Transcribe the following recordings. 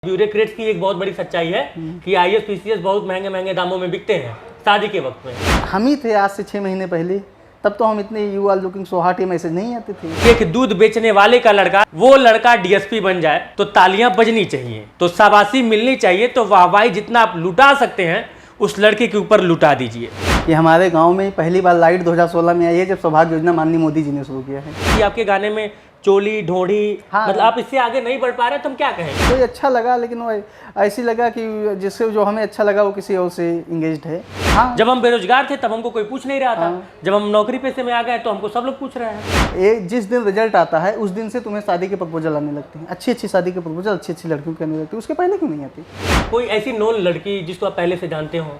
Bureaucrats की एक बहुत बड़ी सच्चाई है कि आईएएस पीसीएस बहुत महंगे महंगे दामों में बिकते हैं शादी के वक्त में। हम ही थे आज से 6 महीने पहले, तब तो हम इतने you are looking so hot message नहीं आते थे। एक दूध बेचने वाले का लड़का वो लड़का डीएसपी बन जाए तो तालियां बजनी चाहिए, तो शाबाशी मिलनी चाहिए, तो वाहवाही जितना आप लुटा सकते हैं उस लड़के के ऊपर लुटा दीजिए। कि हमारे गांव में पहली बार लाइट 2016 में आई है, जब सौभाग्य योजना माननीय मोदी जी ने शुरू किया है। कि आपके गाने में चोली ढोढ़ी, हाँ, मतलब आप इससे आगे नहीं बढ़ पा रहे तो हम क्या कहें। कोई अच्छा लगा, लेकिन वो ऐसी लगा कि जिससे जो हमें अच्छा लगा वो किसी और से इंगेज्ड है। हाँ, जब हम बेरोजगार थे तब हमको कोई पूछ नहीं रहा था, जब हम नौकरी पेशे में आ गए तो हमको सब लोग पूछ रहे हैं। जिस दिन रिजल्ट आता है उस दिन से तुम्हें शादी के प्रपोजल आने लगते हैं, अच्छी अच्छी शादी के प्रपोजल अच्छी अच्छी लड़कियों के आने लगती है। उसके पहले क्यों नहीं आती? कोई ऐसी नॉन लड़की जिसको आप पहले से जानते हो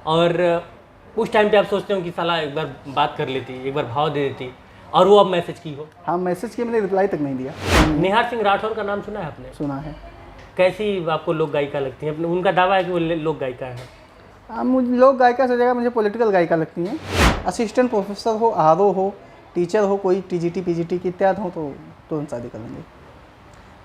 और उस टाइम पे आप सोचते हो कि साला एक बार बात कर लेती, एक बार भाव दे देती, और वो अब मैसेज की हो। हाँ, मैसेज किया, मैंने रिप्लाई तक नहीं दिया। निहार सिंह राठौर का नाम सुना है आपने? सुना है। कैसी आपको लोक गायिका लगती है? उनका दावा है कि वो लोक गायिका है। हाँ, मुझे लोग गायिका से जगह मुझे पॉलिटिकल गायिका लगती हैं। असिस्टेंट प्रोफेसर हो, आरओ हो, टीचर हो, कोई टीजीटी पीजीटी की इत्यादि हो तो तुरंत शादी कर लेंगे।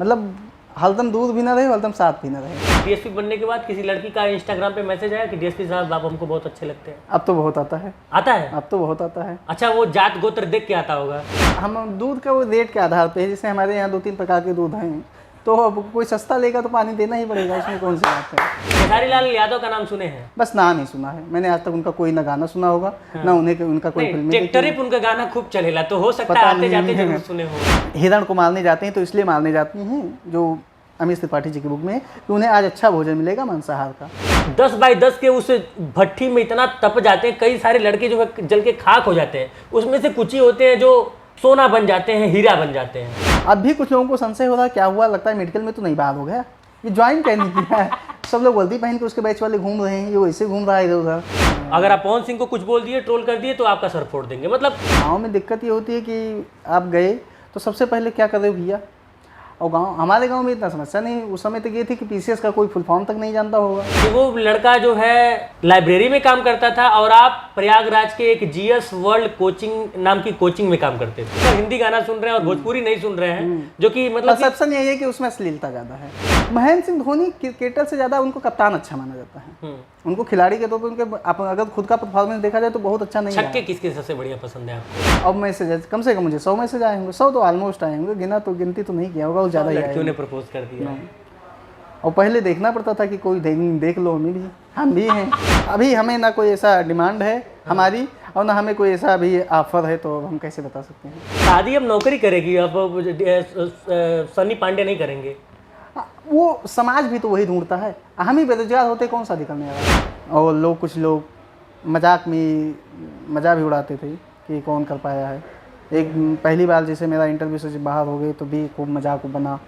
मतलब हरदम दूर भी ना रहे, हरदम साथ भी ना रहे। डीएसपी बनने के बाद किसी लड़की का इंस्टाग्राम पे मैसेज आया कि डीएसपी साहब आप हमको बहुत अच्छे लगते हैं? अब तो बहुत आता है। आता है? अब तो बहुत आता है। अच्छा, वो जात गोत्र देख के आता होगा? हम दूध का वो रेट के आधार पे है, जैसे हमारे यहाँ 2-3 प्रकार के दूध हैं, तो अब कोई सस्ता लेगा तो पानी देना ही पड़ेगा, इसमें कौन सी बात है। खेसारी लाल यादव का नाम सुने हैं? बस नाम ही सुना है मैंने, आज तक उनका कोई ना गाना सुना होगा ना उनका कोई फिल्म। टेक्टरिप उनका गाना खूब चलेला, तो हो सकता है आते जाते जरूर सुने हो। हिरण को मारने जाते हैं तो इसलिए मारने जाते हैं, जो अमित त्रिपाठी जी की बुक में, कि उन्हें आज अच्छा भोजन मिलेगा मांसाहार का। 10 बाई 10 के उस भट्टी में इतना तप जाते हैं, कई सारे लड़के जो है जल के खाक हो जाते हैं, उसमें से कुछ ही होते हैं जो सोना बन जाते हैं, हीरा बन जाते हैं। अब भी कुछ लोगों को संशय हो रहा है क्या हुआ, लगता है मेडिकल में तो नहीं बाहर हो गया, ये ज्वाइन क्या नहीं किया है। सब लोग वर्दी पहन के उसके बैच वाले घूम रहे हैं, ये वैसे घूम रहा है इधर उधर। अगर आप पवन सिंह को कुछ बोल दिए, ट्रोल कर दिए, तो आपका सर फोड़ देंगे। मतलब गाँव में दिक्कत ये होती है कि आप गए तो सबसे पहले क्या कर रहे हो भैया, और हमारे गांव में इतना समस्या नहीं। उस समय तक ये थी कि पीसीएस का कोई फुल फॉर्म तक नहीं जानता होगा। कि वो लड़का जो है लाइब्रेरी में काम करता था और आप प्रयागराज के एक जीएस वर्ल्ड कोचिंग नाम की कोचिंग में काम करते थे। तो हिंदी गाना सुन रहे हैं और भोजपुरी नहीं सुन रहे हैं, जो कि मतलब परसेप्शन यही है कि उसमें अश्लीलता ज़्यादा है। महेंद्र सिंह धोनी क्रिकेटर से ज़्यादा उनको कप्तान अच्छा माना जाता है। उनको खिलाड़ी के तौर पर उनके अगर खुद का परफॉर्मेंस देखा जाए तो बहुत अच्छा नहीं है। छक्के किसके सबसे बढ़िया पसंद है आपको? अब मैसेज कम से कम मुझे 100 मैसेज आए होंगे, 100 तो ऑलमोस्ट आए होंगे, गिनती तो नहीं किया होगा, वो ज़्यादा ही लड़कियों ने प्रपोज कर दिया। और पहले देखना पड़ता था कि कोई देख लो, हम भी हैं। अभी हमें ना कोई ऐसा डिमांड है हमारी, और ना हमें कोई ऐसा अभी ऑफर है, तो हम कैसे बता सकते हैं। शादी अब नौकरी करेगी, अब सनी पांडे नहीं करेंगे। वो समाज भी तो वही ढूंढता है, हम ही बेरोजगार होते कौन शादी करने वाला। और कुछ लोग मजाक भी उड़ाते थे कि कौन कर पाया है। एक पहली बार जैसे मेरा इंटरव्यू से बाहर हो गई तो भी खूब मजाक बना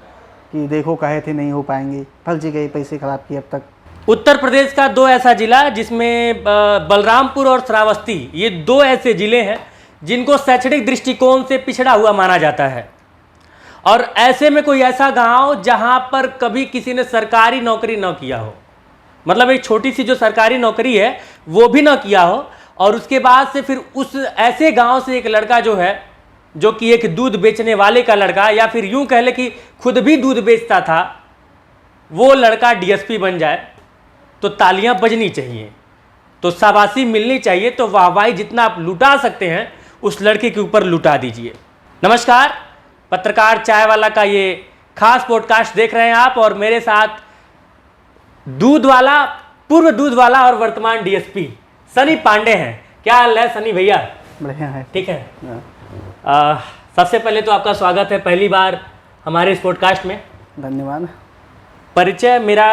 कि देखो कहे थे नहीं हो पाएंगे, फर्जी गए, पैसे खराब किए अब तक। उत्तर प्रदेश का 2 ऐसा जिला जिसमें बलरामपुर और श्रावस्ती, ये 2 ऐसे जिले हैं जिनको शैक्षणिक दृष्टिकोण से पिछड़ा हुआ माना जाता है। और ऐसे में कोई ऐसा गांव जहां पर कभी किसी ने सरकारी नौकरी न किया हो, मतलब एक छोटी सी जो सरकारी नौकरी है वो भी न किया हो, और उसके बाद से फिर उस ऐसे गांव से एक लड़का जो है, जो कि एक दूध बेचने वाले का लड़का, या फिर यूं कह ले कि खुद भी दूध बेचता था, वो लड़का डीएसपी बन जाए तो तालियां बजनी चाहिए, तो शाबाशी मिलनी चाहिए, तो वाहवाही जितना आप लुटा सकते हैं उस लड़के के ऊपर लुटा दीजिए। नमस्कार, पत्रकार चाय वाला का ये खास पॉडकास्ट देख रहे हैं आप, और मेरे साथ दूध वाला, पूर्व दूध वाला और वर्तमान डीएसपी सनी पांडे हैं। क्या हाल है सनी भैया? बढ़िया है। ठीक है। सबसे पहले तो आपका स्वागत है पहली बार हमारे इस पॉडकास्ट में। धन्यवाद। परिचय मेरा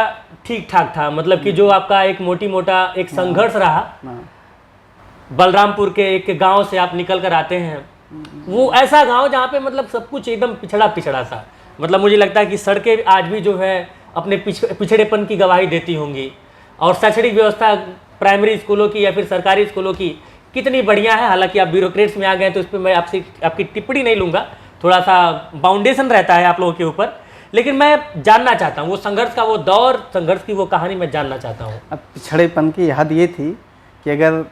ठीक ठाक था, मतलब कि जो आपका एक मोटा एक संघर्ष रहा, बलरामपुर के एक गांव से आप निकल कर आते हैं, वो ऐसा गांव जहाँ पे मतलब सब कुछ एकदम पिछड़ा सा, मतलब मुझे लगता है कि सड़कें आज भी जो है अपने पिछड़ेपन की गवाही देती होंगी, और शैक्षणिक व्यवस्था प्राइमरी स्कूलों की या फिर सरकारी स्कूलों की कितनी बढ़िया है। हालांकि आप ब्यूरोक्रेट्स में आ गए तो इस पर मैं आपकी टिप्पणी नहीं लूँगा, थोड़ा सा बाउंडेशन रहता है आप लोगों के ऊपर, लेकिन मैं जानना चाहता हूँ वो संघर्ष का वो दौर, संघर्ष की वो कहानी मैं जानना चाहता हूँ। अब पिछड़ेपन की हद ये थी कि अगर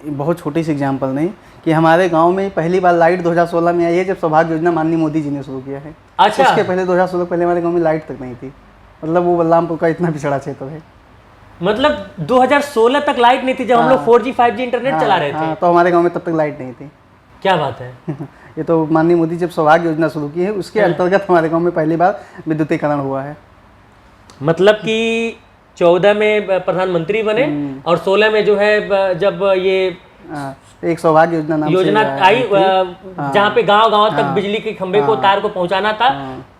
बहुत छोटी सी एग्जांपल नहीं, कि हमारे गांव में पहली बार लाइट 2016 में आई है, जब सौभाग्य योजना माननीय मोदी जी ने शुरू किया है। अच्छा। उसके पहले 2016 पहले हमारे गांव में लाइट तक नहीं थी। मतलब वो बलरामपुर का इतना पिछड़ा क्षेत्र है। मतलब 2016 तक लाइट नहीं थी जब हम लोग 4G 5G इंटरनेट चला रहे थे। हाँ, तो हमारे गांव में तब तक लाइट नहीं थी। क्या बात है। ये तो माननीय मोदी जब सौभाग्य योजना शुरू की है उसके अंतर्गत हमारे गांव में पहली बार विद्युतीकरण हुआ है। मतलब कि 14 में प्रधानमंत्री बने और 16 में जो है जब ये एक सौभाग्य योजना नाम योजना आई जहाँ पे गांव तक बिजली के खंभे को तार को पहुंचाना था,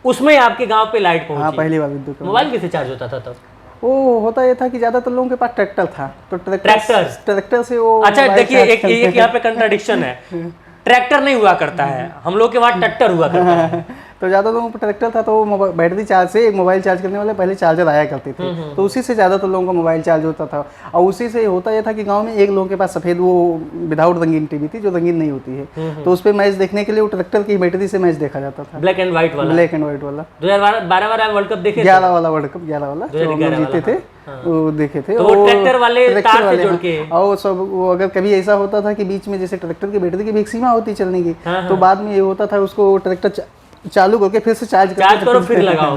उसमें आपके गांव पे लाइट पहुंची। हाँ, पहली बार विद्युत। मोबाइल कैसे चार्ज होता था तब? वो होता ये था कि ज्यादातर लोगों के पास ट्रैक्टर था, तो ट्रैक्टर से वो। अच्छा देखिए, एक यहाँ पे कंट्राडिक्शन है। ट्रैक्टर नहीं हुआ करता है, हम लोग के वहाँ ट्रैक्टर हुआ करता है। तो ज़्यादा लोगों को ट्रैक्टर था, तो बैटरी चार्ज से एक मोबाइल चार्ज करने वाले पहले चार्जर आया करते थे, तो उसी से ज़्यादातर लोगों का मोबाइल चार्ज होता था। और उसी से होता यह था कि गांव में एक लोगों के पास सफ़ेद वो विदाउट रंगीन टीवी थी, जो रंगीन नहीं होती है, तो उस पर मैच देखने के लिए वो ट्रैक्टर की बैटरी से मैच देखा जाता था। ब्लैक एंड व्हाइट वाला। 2012 वाला वर्ल्ड कप देखे? 11 वाला वर्ल्ड कप, 11 वाला जो हम लोग जीते थे, वो देखे थे। तो वो ट्रैक्टर वाले तार से जोड़ के, और सब वो अगर कभी ऐसा होता था कि बीच में जैसे ट्रैक्टर की बैटरी की भी एक सीमा होती चलने की, तो बाद में ये होता था उसको ट्रैक्टर चालू करके फिर से चार्ज करो फिर लगाओ।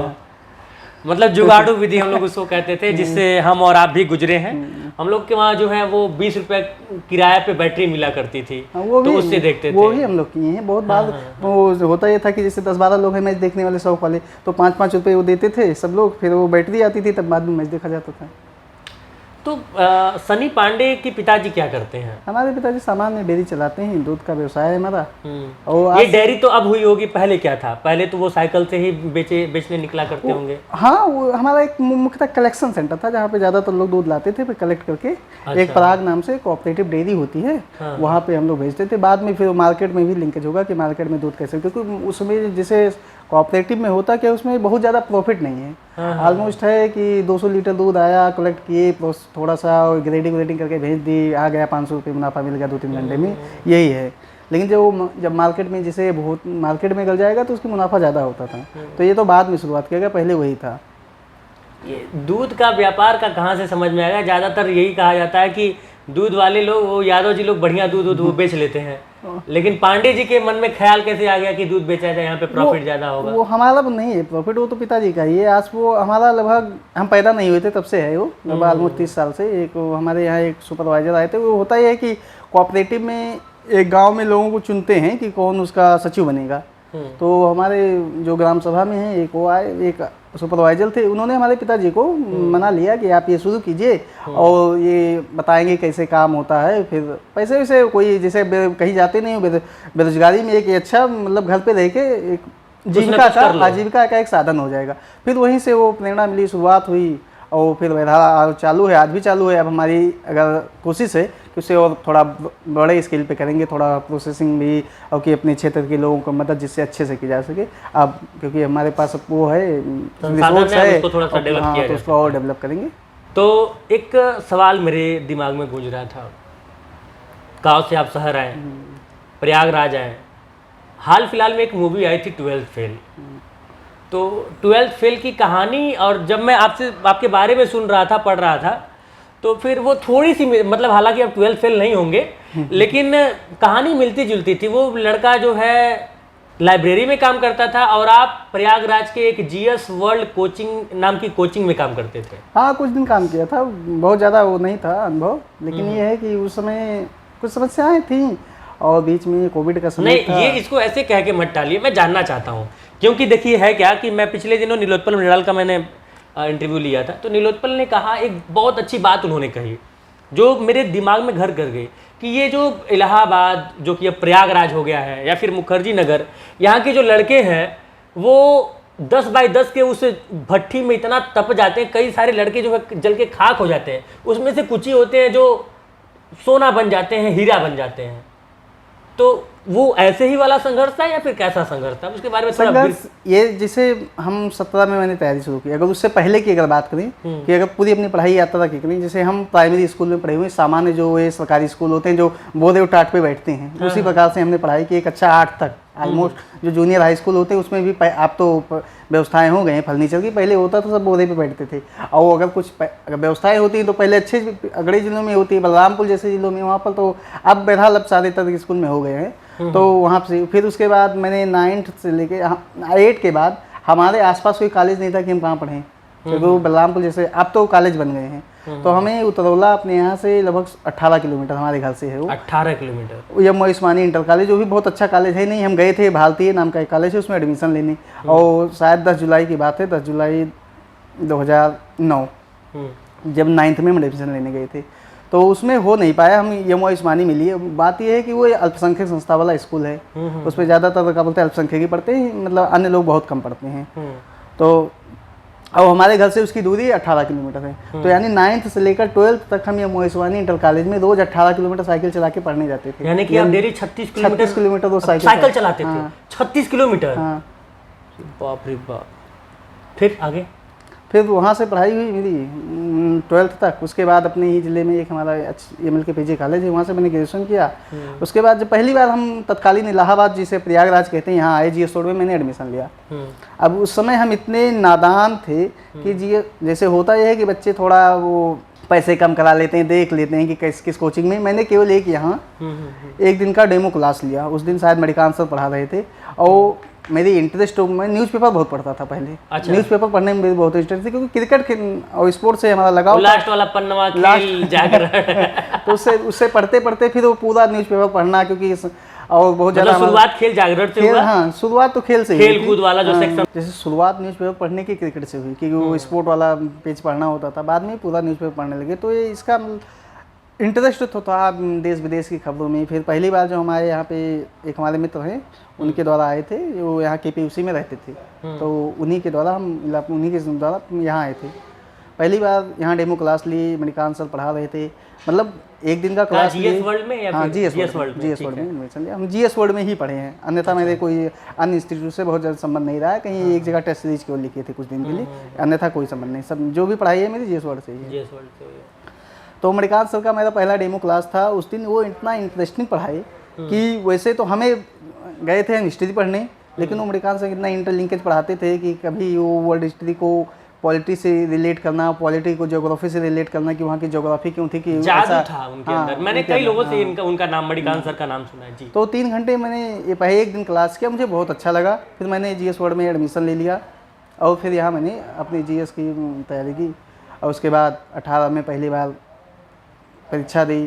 मतलब जुगाड़ू विधि हम लोग उसको कहते थे, जिससे हम और आप भी गुजरे हैं। हम लोग के वहाँ जो है वो 20 रुपए किराए पे बैटरी मिला करती थी, तो उससे देखते थे। वो भी हम लोग किए हैं बहुत बार। वो होता ये था कि जैसे 10-12 लोग हैं मैच देखने वाले शौक वाले, तो 5-5 रुपए वो देते थे सब लोग, फिर वो बैटरी आती थी, तब बाद में मैच देखा जाता था। तो सनी पांडे के पिताजी क्या करते हैं? हमारे पिताजी सामान्य डेयरी चलाते हैं, दूध का व्यवसाय है हमारा। और ये डेयरी तो अब हुई होगी, पहले क्या था? पहले तो वो साइकिल से ही बेचने निकला करते होंगे। हाँ, वो हमारा एक मुख्यतः कलेक्शन सेंटर था जहाँ पे ज़्यादातर लोग दूध लाते थे, फिर कलेक्ट करके एक पराग नाम से कोऑपरेटिव डेयरी होती है, वहाँ पे हम लोग भेजते थे। बाद में फिर मार्केट में भी लिंकेज होगा कि मार्केट में दूध कैसे, क्योंकि उसमें जैसे कोऑपरेटिव में होता क्या, उसमें बहुत ज़्यादा प्रॉफिट नहीं है। ऑलमोस्ट है कि 200 लीटर दूध आया, कलेक्ट किए, थोड़ा सा ग्रेडिंग करके भेज दी, आ गया 500 रुपये मुनाफा मिल गया 2-3 घंटे में, यही है। लेकिन जब मार्केट में जैसे बहुत मार्केट में गल जाएगा तो उसकी मुनाफा ज़्यादा होता था, तो ये तो बाद में शुरुआत किया गया, पहले वही था। ये दूध का व्यापार का कहाँ से समझ में आएगा? ज़्यादातर यही कहा जाता है कि दूध वाले लोग, वो यादव जी लोग बढ़िया दूध वो बेच लेते हैं, लेकिन पांडे जी के मन में ख्याल कैसे आ गया कि दूध बेचा जाए, यहाँ पे प्रॉफिट ज़्यादा होगा? वो हमारा नहीं है प्रॉफिट, वो तो पिताजी का ही है। आज वो हमारा लगभग हम पैदा नहीं हुए थे तब से है, वो लगभग ऑलमोस्ट 30 साल से। एक हमारे यहाँ एक सुपरवाइजर आए थे, वो होता ही है कि कोऑपरेटिव में एक गांव में लोगों को चुनते हैं कि कौन उसका सचिव बनेगा, तो हमारे जो ग्राम सभा में है एक वो आए, एक सुपरवाइजर थे, उन्होंने हमारे पिताजी को मना लिया कि आप ये शुरू कीजिए और ये बताएंगे कैसे काम होता है, फिर पैसे वैसे कोई जैसे कहीं जाते नहीं हो, बेरोजगारी में एक अच्छा मतलब घर पे रह के एक आजीविका का एक साधन हो जाएगा। फिर वहीं से वो प्रेरणा मिली, शुरुआत हुई और फिर वह चालू है, आज भी चालू है। अब हमारी अगर कोशिश है कि उसे और थोड़ा बड़े स्केल पे करेंगे, थोड़ा प्रोसेसिंग भी, और कि अपने क्षेत्र के लोगों को मदद जिससे अच्छे से की जा सके। अब क्योंकि हमारे पास वो है रिसोर्स है, उसको थोड़ा सा डेवलप किया, तो उसको और डेवलप करेंगे। तो एक सवाल मेरे दिमाग में गूंज रहा था, गाँव से आप शहर आए, प्रयागराज आए, हाल फिलहाल में एक मूवी आई थी 12th फेल, तो 12th फेल की कहानी, और जब मैं आपके बारे में सुन रहा था, पढ़ रहा था, तो फिर वो थोड़ी सी, मतलब हालांकि अब 12th फेल नहीं होंगे, लेकिन कहानी मिलती जुलती थी। वो लड़का जो है लाइब्रेरी में काम करता था और आप प्रयागराज के एक GS वर्ल्ड कोचिंग नाम की कोचिंग में काम करते थे। हाँ, कुछ दिन काम किया था, बहुत ज़्यादा वो नहीं था अनुभव, लेकिन ये है कि उस समय कुछ समस्याएं थी और बीच में कोविड का समय नहीं था। ये इसको ऐसे कह के मत टालिए, मैं जानना चाहता हूँ, क्योंकि देखिए है क्या कि मैं पिछले दिनों नीलोत्पल मृणाल का मैंने इंटरव्यू लिया था, तो नीलोत्पल ने कहा, एक बहुत अच्छी बात उन्होंने कही जो मेरे दिमाग में घर कर गई, कि ये जो इलाहाबाद, जो कि अब प्रयागराज हो गया है, या फिर मुखर्जी नगर, यहाँ के जो लड़के हैं वो 10 बाई 10 के उस भट्टी में इतना तप जाते हैं, कई सारे लड़के जो है जल के खाक हो जाते हैं, उसमें से कुछ ही होते हैं जो सोना बन जाते हैं, हीरा बन जाते हैं। तो वो ऐसे ही वाला संघर्ष था या फिर कैसा संघर्ष था, उसके बारे में थोड़ा संघर्ष ये, जिसे हम 17 में मैंने तैयारी शुरू की, अगर उससे पहले की अगर बात करें कि अगर पूरी अपनी पढ़ाई यात्रा की करें, जैसे हम प्राइमरी स्कूल में पढ़े हुए, सामान्य जो ये सरकारी स्कूल होते हैं जो बोधे और टाट पे बैठते हैं, उसी प्रकार से हमने पढ़ाई की, एक अच्छा 8 तक ऑलमोस्ट। जो जूनियर हाई स्कूल होते हैं उसमें भी आप तो व्यवस्थाएं हो गए हैं फर्नीचर की, पहले होता तो सब बोधे पे बैठते थे, और अगर कुछ अगर व्यवस्थाएं होती हैं तो पहले अच्छे अगड़े जिलों में होती है, बलरामपुर जैसे जिलों में, वहाँ पर तो अब बहरहाल अब सारे तरह के स्कूल में हो गए हैं। तो वहाँ से फिर उसके बाद मैंने 9th से लेके 8 के बाद हमारे आसपास कोई कॉलेज नहीं था कि हम कहाँ पढ़ें, क्योंकि वो बलरामपुर जैसे अब तो कॉलेज बन गए हैं, तो हमें उतरौला अपने यहाँ से लगभग 18 किलोमीटर हमारे घर से है वो। 18 किलोमीटर। यम उस्मानी इंटर कॉलेज, वो भी बहुत अच्छा कॉलेज है। नहीं, हम गए थे, भारतीय नाम का एक कॉलेज है, उसमें एडमिशन लेने, और शायद 10 जुलाई की बात है, 10 जुलाई 2009, जब 9th में हम एडमिशन लेने गए थे, तो उसमें हो नहीं पाया, हम यम उस्मानी मिली है। बात यह है कि वो अल्पसंख्यक संस्था वाला स्कूल है, उस पर ज़्यादातर क्या बोलते हैं अल्पसंख्यक ही पढ़ते हैं, मतलब अन्य लोग बहुत कम पढ़ते हैं। तो अब हमारे घर से उसकी दूरी 18 किलोमीटर है, तो यानी 9th से लेकर 12th तक हम यम उस्मानी इंटर कॉलेज में रोज 18 किलोमीटर साइकिल चला के पढ़ने जाते थे। यानी कि आप डेली 36 किलोमीटर तो साइकिल चलाते थे। 36 किलोमीटर। हाँ। बाप रे बाप। फिर आगे? फिर वहाँ से पढ़ाई हुई मेरी 12th तक। उसके बाद अपने ही ज़िले में एक हमारा ML के PG कॉलेज है, वहाँ से मैंने ग्रेजुएशन किया। उसके बाद जब पहली बार हम तत्कालीन इलाहाबाद, जिसे प्रयागराज कहते हैं, यहाँ आए GS रोड में, मैंने एडमिशन लिया। अब उस समय हम इतने नादान थे कि जैसे होता यह है कि बच्चे थोड़ा वो पैसे कम करा लेते हैं, देख लेते हैं कि किस कोचिंग में। मैंने केवल एक दिन का डेमो क्लास लिया। उस दिन शायद मणिकांत सर पढ़ा रहे थे, और मेरी इंटरेस्ट, मैं न्यूज़पेपर बहुत पढ़ता था पहले। अच्छा। न्यूज़पेपर पढ़ने में मेरी बहुत इंटरेस्ट थी, क्योंकि क्रिकेट और स्पोर्ट्स से हमारा लगाव। लास्ट वाला पन्ना खेल जाकर तो उससे पढ़ते पढ़ते फिर वो पूरा न्यूज़पेपर पढ़ना, क्योंकि और बहुत ज़्यादा शुरुआत खेल जागरण से हुआ। हाँ, शुरुआत तो खेल से, खेल कूद वाला जो सेक्शन। जैसे शुरुआत न्यूज़पेपर पढ़ने की क्रिकेट से हुई, क्योंकि वो स्पोर्ट वाला पेज पढ़ना होता था। बाद में पूरा न्यूज़पेपर पढ़ने लगे, तो ये इसका इंटरेस्ट तो था देश विदेश की खबरों में। फिर पहली बार जो हमारे यहाँ पे एक हमारे मित्र हैं, उनके द्वारा आए थे, वो यहाँ KPUC में रहते थे, तो उन्हीं के द्वारा यहाँ आए थे। पहली बार यहाँ डेमो क्लास ली, मणिकांत सर पढ़ा रहे थे, मतलब एक दिन का क्लास। GS वर्ल्ड में? हाँ, GS वर्ल्ड में एडमिशन लिया। हम GS वर्ल्ड में ही पढ़े हैं, अन्यथा मेरे कोई अन्य इंस्टीट्यूट से बहुत ज़्यादा संबंध नहीं रहा है। कहीं एक जगह टेस्ट सीरीज केवल लिखे थे कुछ दिन के लिए, अन्यथा कोई संबंध नहीं। सब जो भी पढ़ाई है मेरी GS वर्ल्ड से ही है। तो मणिकांत सर का मेरा पहला डेमो क्लास था। उस दिन वो इतना इंटरेस्टिंग पढ़ाए कि वैसे तो हमें गए थे हम हिस्ट्री पढ़ने, लेकिन वो मणिकांत सर इतना इंटरलिंकेज पढ़ाते थे कि कभी वो वर्ल्ड हिस्ट्री को पॉलिटी से रिलेट करना, पॉलिटी को ज्योग्राफी से रिलेट करना, कि वहाँ की ज्योग्राफी क्यों थी, कि जादू था उनके अंदर। मैंने कई लोगों से उनका नाम, मणिकांत सर का नाम सुना है जी। तो 3 घंटे मैंने ये पहले एक दिन क्लास किया, मुझे बहुत अच्छा लगा। फिर मैंने GS वर्ल्ड में एडमिशन ले लिया, और फिर यहाँ मैंने अपनी GS की तैयारी की। और उसके बाद 18 में पहली बार परीक्षा दी,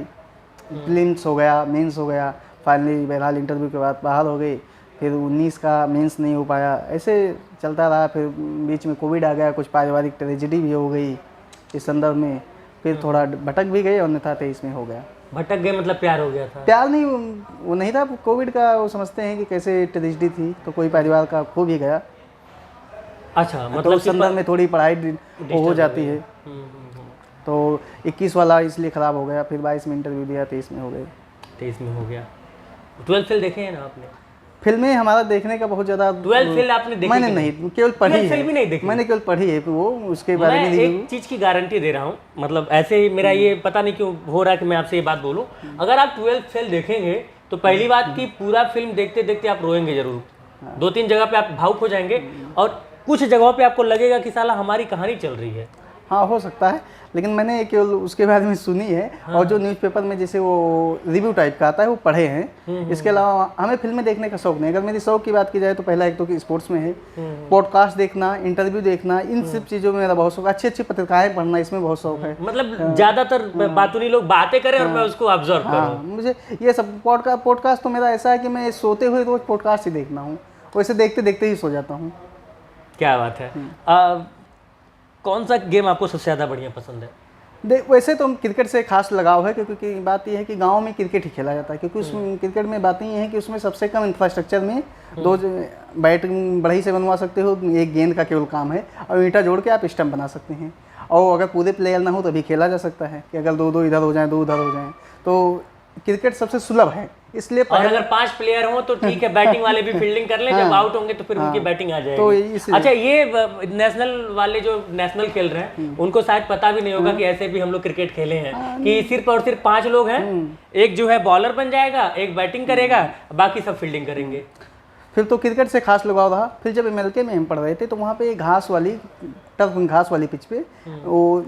प्रीलिम्स हो गया, मेंस हो गया, फाइनली बहरहाल इंटरव्यू के बाद बाहर हो गई। फिर 19 का मेंस नहीं हो पाया, ऐसे चलता रहा। फिर बीच में कोविड आ गया, कुछ पारिवारिक ट्रेजेडी भी हो गई इस संदर्भ में, फिर थोड़ा भटक भी गए, और अन्यथा 23 में हो गया। भटक गए मतलब प्यार हो गया था? प्यार नहीं, वो नहीं था, कोविड का वो समझते हैं कि कैसे ट्रेजेडी थी, तो कोई परिवार का खो भी गया। अच्छा, मतलब तो उस संदर्भ में थोड़ी पढ़ाई हो जाती है। तो 21 वाला इसलिए ख़राब हो गया, फिर 22 में इंटरव्यू दिया, 23 में हो गए। 23 में हो गया। 12 फेल देखे हैं ना आपने? फिल्में हमारा देखने का बहुत ज़्यादा। 12 फेल आपने देखी? मैंने नहीं, केवल पढ़ी है। भी नहीं देखी मैंने केवल पढ़ी है, वो उसके बारे में एक चीज़ की गारंटी दे रहा हूँ, मतलब ऐसे ही मेरा ये पता नहीं क्यों हो रहा है कि मैं आपसे ये बात बोलूँ। अगर आप 12 फेल देखेंगे तो पहली बात की पूरा फिल्म देखते देखते आप रोएंगे जरूर। 2-3 जगह पे आप भावुक हो जाएंगे, और कुछ जगहों पे आपको लगेगा कि साला हमारी कहानी चल रही है। हाँ, हो सकता है, लेकिन मैंने केवल उसके बारे में सुनी है। और जो न्यूज़पेपर में जैसे वो रिव्यू टाइप का आता है, वो पढ़े हैं। इसके अलावा हमें फिल्में देखने का शौक नहीं। अगर मेरी शौक की बात की जाए तो पहला एक तो कि स्पोर्ट्स में है, पॉडकास्ट देखना, इंटरव्यू देखना, इन सब चीज़ों में मेरा बहुत शौक। अच्छी अच्छी पत्रिकाएं पढ़ना, इसमें बहुत शौक है। मतलब ज़्यादातर बातूनी लोग बातें करें और मैं उसको ऑब्जर्व करूं। मुझे ये सब पॉडकास्ट तो मेरा ऐसा है कि मैं सोते हुए रोज पॉडकास्ट ही देखना हूँ, वैसे देखते देखते ही सो जाता हूँ। क्या बात है। कौन सा गेम आपको सबसे ज़्यादा बढ़िया पसंद है? वैसे तो क्रिकेट से खास लगाव है, क्योंकि बात यह है कि गांव में क्रिकेट ही खेला जाता है। क्योंकि उस क्रिकेट में बात ये है कि उसमें सबसे कम इंफ्रास्ट्रक्चर में 2 बैट बढ़ई से बनवा सकते हो, एक गेंद का केवल काम है, और ईंटा जोड़ के आप स्टंप बना सकते हैं। और अगर पूरे प्लेयर ना हो तभी खेला जा सकता है, कि अगर 2-2 इधर हो जाएं, 2 उधर हो जाएं, तो क्रिकेट सबसे सुलभ है। इसलिए और अगर 5 प्लेयर हो तो ठीक है, बैटिंग वाले भी फील्डिंग कर लें, जब आउट होंगे तो फिर उनकी बैटिंग आ जाएगी। तो अच्छा, ये नेशनल वाले जो नेशनल खेल रहे हैं उनको शायद पता भी नहीं होगा कि ऐसे भी हम लोग क्रिकेट खेले हैं, कि सिर्फ और सिर्फ 5 लोग हैं, एक जो है बॉलर बन जाएगा, एक बैटिंग करेगा, बाकी सब फील्डिंग करेंगे। फिर तो क्रिकेट से खास लगाव रहा। फिर जब MLK में हम पढ़ रहे थे, तो वहाँ पे घास वाली पिच पे वो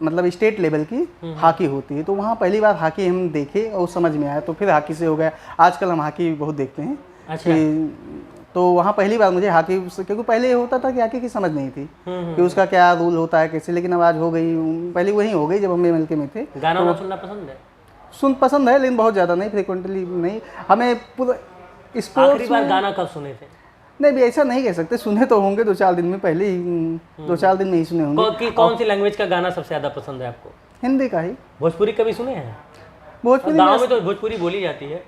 मतलब स्टेट लेवल की हॉकी होती है, तो वहाँ पहली बार हॉकी हम देखे और समझ में आया, तो फिर हॉकी से हो गया। आजकल हम हॉकी बहुत देखते हैं। अच्छा। तो वहाँ पहली बार मुझे हॉकी, क्योंकि पहले ये होता था कि हॉकी की समझ नहीं थी कि उसका क्या रूल होता है कैसे, लेकिन अब आज हो गई। पहले वही हो गई जब हम MLK में थे। गाना सुनना पसंद है? पसंद है, लेकिन बहुत ज़्यादा नहीं, फ्रिक्वेंटली नहीं। हमें पूरा आखिरी स्पोर्ट्स बार गाना कब सुने थे? नहीं भी ऐसा नहीं कह सकते, सुने तो होंगे 2-4 दिन में, पहले ही 2-4 दिन में ही सुने होंगे। कौन सी लैंग्वेज का गाना सबसे ज्यादा पसंद है आपको? हिंदी का ही। भोजपुरी कभी सुने हैं? भोजपुरी गाँव में तो भोजपुरी बोली जाती है।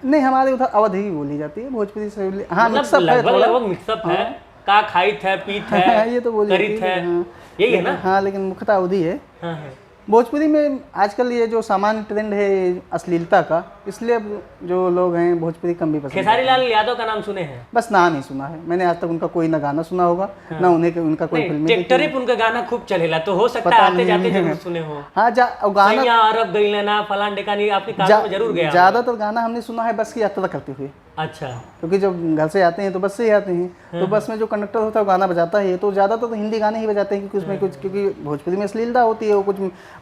नहीं, हमारे उधर अवध ही बोली जाती है भोजपुरी से। हाँ, मिक्सअप है, लगभग मिक्सअप है। का खाइत है, पीत है, ये तो बोली करित है, हाँ, यही है ना? हाँ, लेकिन मुख्यतः अवधि है। हाँ हाँ। भोजपुरी में आजकल ये जो सामान्य ट्रेंड है अश्लीलता का, इसलिए अब जो लोग हैं भोजपुरी कम भी पसंद खेसारी लाल यादव का नाम सुने हैं? बस नाम ही सुना है मैंने, आज तक उनका कोई ना गाना सुना होगा ना उनका कोई फिल्म। टेक्टरिप उनका गाना खूब चलेला, तो हो सकता है आते जाते जरूर सुने हो। हाँ, गाना सैया अरब गई लेना फलान डेकानी आपके कानों में जरूर गया। ज्यादातर गाना हमने सुना है बस की यात्रा करते हुए। अच्छा। क्योंकि जब घर से आते हैं तो बस से ही आते हैं, तो बस में जो कंडक्टर होता है वो गाना बजाता है, तो ज़्यादातर तो हिंदी गाने ही बजाते हैं, क्योंकि उसमें कुछ, क्योंकि भोजपुरी में अश्लीलता होती है, वो कुछ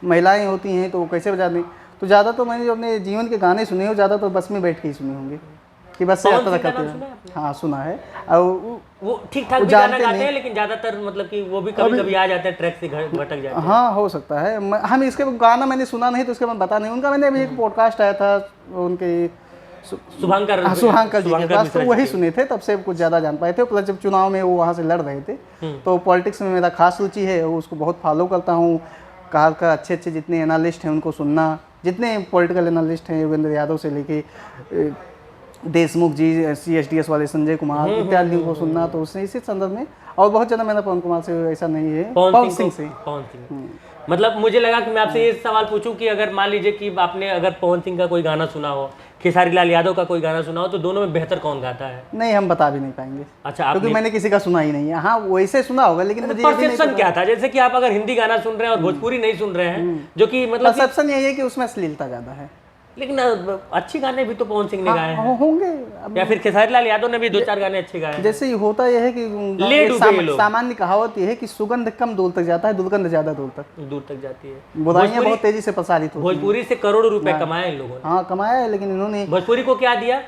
महिलाएं होती हैं तो वो कैसे बजाते हैं। तो ज़्यादातर मैंने जो अपने जीवन के गाने सुने हो ज़्यादातर बस में बैठ के ही सुने होंगे, कि बस से यात्रा करते हैं। हाँ, सुना है। और वो ठीक ठाक भी गाना गाते हैं, लेकिन ज़्यादातर मतलब कि वो भी कभी कभी आ जाते हैं, ट्रैक से भटक जाते हैं। हाँ, हो सकता है। हम इसके गाना मैंने सुना नहीं तो उसके बाद बता नहीं। उनका मैंने अभी एक पॉडकास्ट आया था उनके शुभांकर जी के पास, तो वही सुने थे, तब से कुछ ज़्यादा जान पाए थे। प्लस जब चुनाव में वो वहाँ से लड़ रहे थे, तो पॉलिटिक्स में मेरा खास रुचि है, उसको बहुत फॉलो करता हूँ। कार का अच्छे जितने एनालिस्ट हैं उनको सुनना, जितने पॉलिटिकल एनालिस्ट हैं योगेंद्र यादव से लेके देशमुख जी, CSDS वाले संजय कुमार इत्यादि को सुनना, तो उसने इसी संदर्भ में। और बहुत ज़्यादा मैंने पवन कुमार से ऐसा नहीं है, पवन सिंह से। मतलब मुझे लगा कि मैं आपसे ये सवाल पूछूं कि अगर मान लीजिए कि आपने अगर पवन सिंह का कोई गाना सुना हो, खेसारी लाल यादव का कोई गाना सुना हो, तो दोनों में बेहतर कौन गाता है? नहीं, हम बता भी नहीं पाएंगे। अच्छा, क्योंकि मैंने किसी का सुना ही नहीं है। हाँ, वैसे सुना होगा, लेकिन मुझे परसेप्शन क्या था? जैसे कि आप अगर हिंदी गाना सुन रहे हैं और भोजपुरी नहीं सुन रहे हैं, जो कि मतलब परसेप्शन यही है कि उसमें अश्लीलता ज्यादा है, लेकिन अच्छे गाने भी तो पवन सिंह ने गाए हैं होंगे, या फिर खेसारी लाल यादव ने भी 2-4 गाने अच्छे गाए हैं। जैसे होता यह है कि सामान्य कहावत यह है कि सुगंध कम दूर तक जाता है, दुर्गंध ज्यादा दूर तक जाती है। बुराइयां बहुत तेजी से प्रसारित होती हैं। भोजपुरी से करोड़ों रुपए कमाए इन लोगों ने। हाँ, कमाया है, लेकिन इन्होंने भोजपुरी को क्या दिया?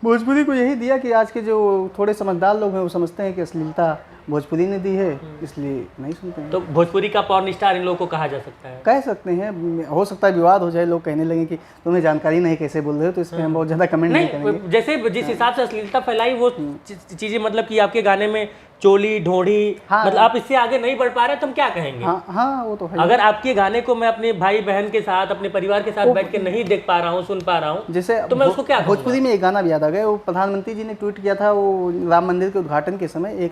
भोजपुरी को यही दिया कि आज के जो थोड़े समझदार लोग हैं वो समझते हैं कि अश्लीलता भोजपुरी ने दी है, इसलिए नहीं सुनते हैं। तो भोजपुरी का पॉर्न स्टार इन लोगों को कहा जा सकता है? कह सकते हैं। हो सकता है विवाद हो जाए, लोग कहने लगे कि तुम्हें जानकारी नहीं कैसे बोल रहे हो, तो इसमें हम बहुत ज़्यादा कमेंट नहीं करेंगे। जैसे जिस हिसाब से अश्लीलता फैलाई वो चीज़ें, मतलब कि आपके गाने में चोली ढोढ़ी, मतलब आप इससे आगे नहीं बढ़ पा रहे, तो हम क्या कहेंगे? हाँ, वो तो है। अगर आपके गाने को मैं अपने भाई बहन के साथ, अपने परिवार के साथ बैठ के नहीं देख पा रहा हूँ, सुन पा रहा हूँ, जैसे तो मैं उसको क्या कहूँगा? भोजपुरी में एक गाना भी याद आ गया, वो प्रधानमंत्री जी ने ट्वीट किया था, वो राम मंदिर के उद्घाटन के समय, एक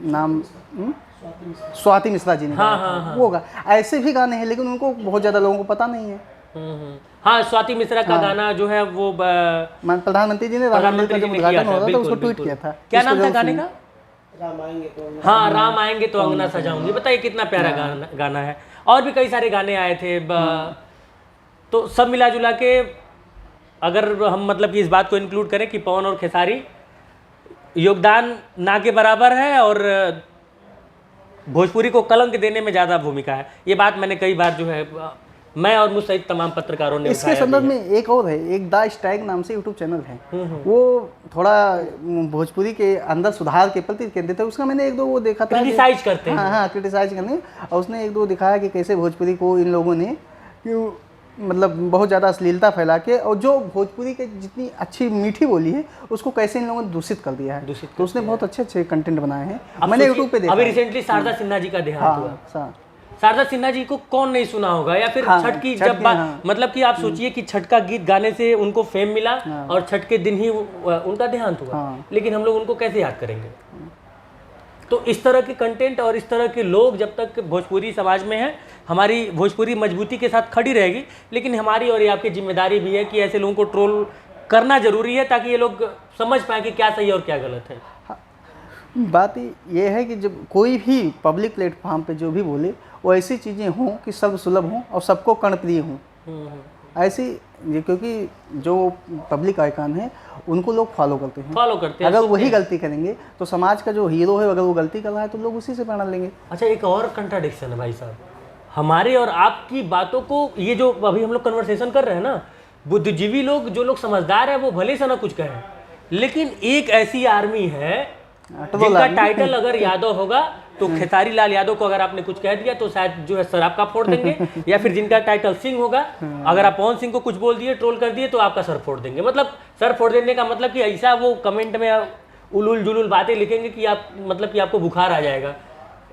नाम स्वाति मिश्रा जी ने। हाँ। वो ऐसे भी गाने हैं, लेकिन उनको बहुत ज़्यादा लोगों को पता नहीं है। हाँ, स्वाति मिश्रा का गाना जो है वो प्रधानमंत्री जी ने राम मंदिर का जब उद्घाटन हो रहा था उसको ट्वीट किया था। क्या नाम था गाने का? हाँ, राम आएंगे तो अंगना सजाऊंगी। बताइए कितना प्यारा गाना है। और भी कई सारे गाने आए थे। तो सब मिला जुला के अगर हम मतलब कि इस बात को इंक्लूड करें कि पवन और खेसारी योगदान ना के बराबर है और भोजपुरी को कलंक देने में ज़्यादा भूमिका है। ये बात मैंने कई बार जो है मैं और मुझ सहित तमाम पत्रकारों ने इसके संदर्भ में एक और है, एक द स्ट्राइक नाम से यूट्यूब चैनल है, वो थोड़ा भोजपुरी के अंदर सुधार के प्रति केंद्रित है। उसका मैंने 1-2 वो देखा था, क्रिटिसाइज करते हैं। हाँ, क्रिटिसाइज करने, और उसने 1-2 दिखाया कि कैसे भोजपुरी को इन लोगों ने मतलब बहुत ज़्यादा अश्लीलता फैला के, और जो भोजपुरी के जितनी अच्छी मीठी बोली है उसको कैसे इन लोगों ने दूषित कर दिया है। तो उसने बहुत अच्छे कंटेंट बनाए हैं, मैंने यूट्यूब पे देखा। अभी रिसेंटली शारदा सिन्हा जी का देहांत हुआ। शारदा सिन्हा जी को कौन नहीं सुना होगा, या फिर छठ की जब मतलब कि आप सोचिए कि छठ का गीत गाने से उनको फेम मिला और छठ के दिन ही उनका देहांत हुआ, लेकिन हम लोग उनको कैसे याद करेंगे? तो इस तरह के कंटेंट और इस तरह के लोग जब तक भोजपुरी समाज में है, हमारी भोजपुरी मजबूती के साथ खड़ी रहेगी। लेकिन हमारी और ये आपकी जिम्मेदारी भी है कि ऐसे लोगों को ट्रोल करना जरूरी है, ताकि ये लोग समझ पाए कि क्या सही है और क्या गलत है। बात ये है कि जब कोई भी पब्लिक प्लेटफॉर्म पे जो भी बोले वो ऐसी चीज़ें हों कि सब सुलभ हों और सबको कर्णप्रिय हों, ऐसी, क्योंकि जो पब्लिक आइकन है उनको लोग फॉलो करते हैं। अगर वही गलती करेंगे तो समाज का जो हीरो है अगर वो गलती कर रहा है तो लोग उसी से प्रेरणा लेंगे। अच्छा, एक और कंट्राडिक्शन है भाई साहब, हमारे और आपकी बातों को, ये जो अभी हम लोग कन्वर्सेशन कर रहे हैं ना, बुद्धिजीवी लोग, जो लोग समझदार है, वो भले से ना कुछ कहें, लेकिन एक ऐसी आर्मी है टोल जिनका आर्मी। टाइटल अगर यादव होगा तो खेसारी लाल यादव को अगर आपने कुछ कह दिया तो शायद जो है सर आपका फोड़ देंगे, या फिर जिनका टाइटल सिंह होगा अगर आप पवन सिंह को कुछ बोल दिए, ट्रोल कर दिए, तो आपका सर फोड़ देंगे। मतलब सर फोड़ देने का मतलब कि ऐसा वो कमेंट में उलूल जुलूल बातें लिखेंगे कि आप मतलब कि आपको बुखार आ जाएगा,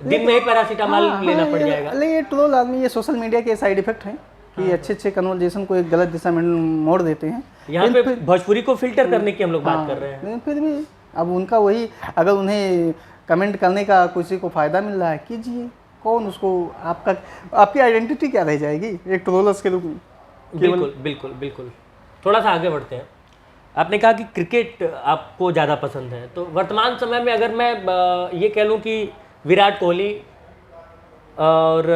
दिन में ही पैरासीटामॉल लेना पड़ जाएगा। लेकिन ये ट्रोल आदमी, ये सोशल मीडिया के साइड इफेक्ट हैं कि अच्छे अच्छे कन्वर्जेशन को एक गलत दिशा में मोड़ देते हैं। यहाँ पे भोजपुरी को फिल्टर करने की हम लोग बात कर रहे हैं। लेकिन फिर भी अब उनका वही, अगर उन्हें कमेंट करने का किसी को फायदा मिल रहा है कीजिए, कौन उसको, आपकी आइडेंटिटी क्या रह जाएगी एक ट्रोलर्स के रूप में। बिल्कुल बिल्कुल बिल्कुल। थोड़ा सा आगे बढ़ते हैं। आपने कहा कि क्रिकेट आपको ज़्यादा पसंद है, तो वर्तमान समय में अगर मैं ये कह लूँ कि विराट कोहली और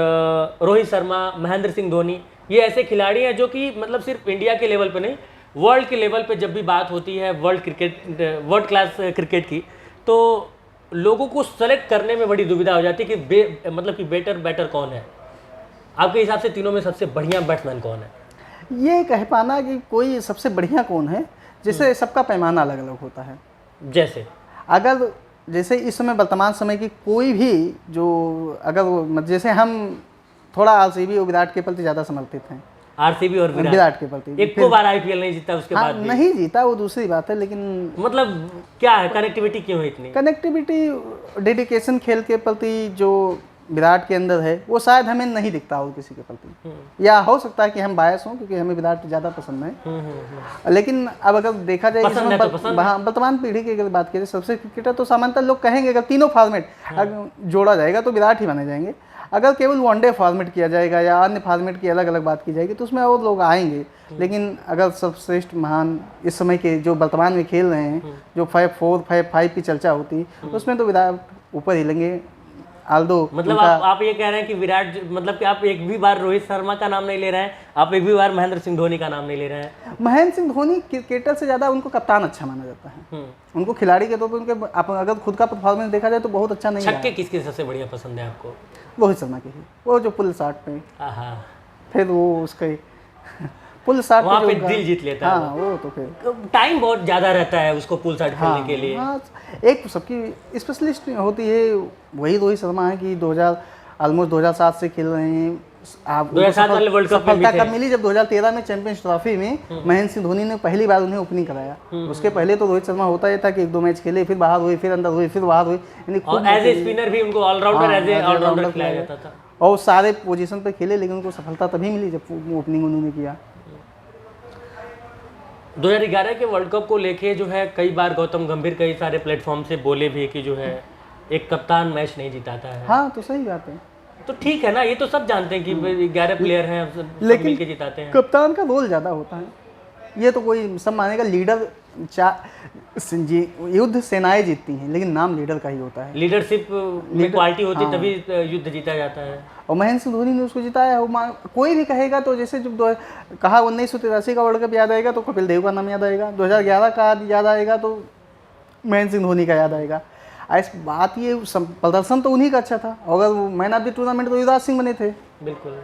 रोहित शर्मा, महेंद्र सिंह धोनी, ये ऐसे खिलाड़ी हैं जो कि मतलब सिर्फ इंडिया के लेवल पे नहीं, वर्ल्ड के लेवल पे जब भी बात होती है वर्ल्ड क्लास क्रिकेट की, तो लोगों को सेलेक्ट करने में बड़ी दुविधा हो जाती है कि मतलब कि बैटर कौन है। आपके हिसाब से तीनों में सबसे बढ़िया बैट्समैन कौन है? ये कह पाना कि कोई सबसे बढ़िया कौन है, जैसे सबका पैमाना अलग अलग होता है। जैसे अगर जैसे इस समय वर्तमान समय की कोई भी जो, अगर जैसे हम थोड़ा आरसीबी और विराट के प्रति ज़्यादा समर्पित हैं, आरसीबी और विराट के प्रति। एक को बार आईपीएल नहीं जीता उसके हाँ, बाद भी। नहीं जीता वो दूसरी बात है, लेकिन मतलब क्या है, कनेक्टिविटी क्यों है इतनी? कनेक्टिविटी, डेडिकेशन खेल के प्रति जो विराट के अंदर है वो शायद हमें नहीं दिखता हो किसी के प्रति, या हो सकता है कि हम बायस हों क्योंकि हमें विराट ज़्यादा पसंद है। लेकिन अब अगर देखा जाए पसंद है तो पसंद है। वर्तमान पीढ़ी की अगर बात करें सबसे क्रिकेटर, तो सामान्यतः लोग कहेंगे अगर तीनों फॉर्मेट जोड़ा जाएगा तो विराट ही माने जाएंगे। अगर केवल वनडे फॉर्मेट किया जाएगा या अन्य फॉर्मेट की अलग अलग बात की जाएगी तो उसमें और लोग आएंगे, लेकिन अगर सर्वश्रेष्ठ महान इस समय के जो वर्तमान में खेल रहे हैं, जो 5-4, 5-5 की चर्चा होती उसमें तो विराट ऊपर ही लेंगे। आल्दो मतलब आप ये कह रहे हैं कि विराट, मतलब कि आप एक भी बार रोहित शर्मा का नाम नहीं ले रहे हैं, आप एक भी बार महेंद्र सिंह धोनी का नाम नहीं ले रहे हैं? महेंद्र सिंह धोनी क्रिकेटर से ज़्यादा उनको कप्तान अच्छा माना जाता है। उनको खिलाड़ी के तौर पर उनके अगर खुद का परफॉर्मेंस देखा जाए तो बहुत अच्छा नहीं है। छक्के किसके सबसे बढ़िया पसंद है आपको? रोहित शर्मा के ही, वो जो पुल शॉट पे, हाँ, फिर वो उसके पुल शॉट वहाँ पे दिल जीत लेता है। हाँ, वो तो फिर टाइम बहुत ज़्यादा रहता है उसको पुल शॉट खेलने के लिए। हाँ, एक सबकी स्पेशलिस्ट होती है, वही रोहित शर्मा है कि 2007 से खेल रहे हैं। आप 2007 वाले वर्ल्ड कप में भी सफलता कब मिली? जब 2013 में चैंपियंस ट्रॉफी में महेंद्र सिंह धोनी ने पहली बार उन्हें ओपनिंग कराया। उसके पहले तो रोहित शर्मा होता ही था कि 1-2 मैच खेले, फिर बाहर हुए, फिर अंदर हुए, फिर बाहर हुए, यानी और एज ए स्पिनर भी उनको ऑलराउंडर एज ए ऑलराउंडर खिलाया जाता था और सारे पोजीशन पे खेले, लेकिन उनको सफलता तभी मिली जब ओपनिंग उन्होंने किया। 2011 के वर्ल्ड कप को लेके जो है कई बार गौतम गंभीर कई सारे प्लेटफॉर्म से बोले भी कि जो है एक कप्तान मैच नहीं जिताता है। हाँ, तो सही बात है। तो ठीक है ना, ये तो सब जानते हैं कि 11 प्लेयर हैं, सब मिलके जिताते हैं। कप्तान का रोल ज़्यादा होता है, ये तो कोई सब मानेगा। लीडर युद्ध सेनाएं जीतती हैं, लेकिन नाम लीडर का ही होता है। लीडरशिप में क्वालिटी होती है तभी युद्ध जीता जाता है। और महेंद्र सिंह धोनी ने उसको जिताया। कोई भी कहेगा तो जैसे जब कहा 1983 का वर्ल्ड कप याद आएगा तो कपिल देव का नाम याद आएगा, 2011 का याद आएगा तो महेंद्र सिंह धोनी का याद आएगा। इस बात ये प्रदर्शन तो उन्हीं का अच्छा था। अगर मैन ऑफ द टूर्नामेंट तो युवराज सिंह बने थे, बिल्कुल।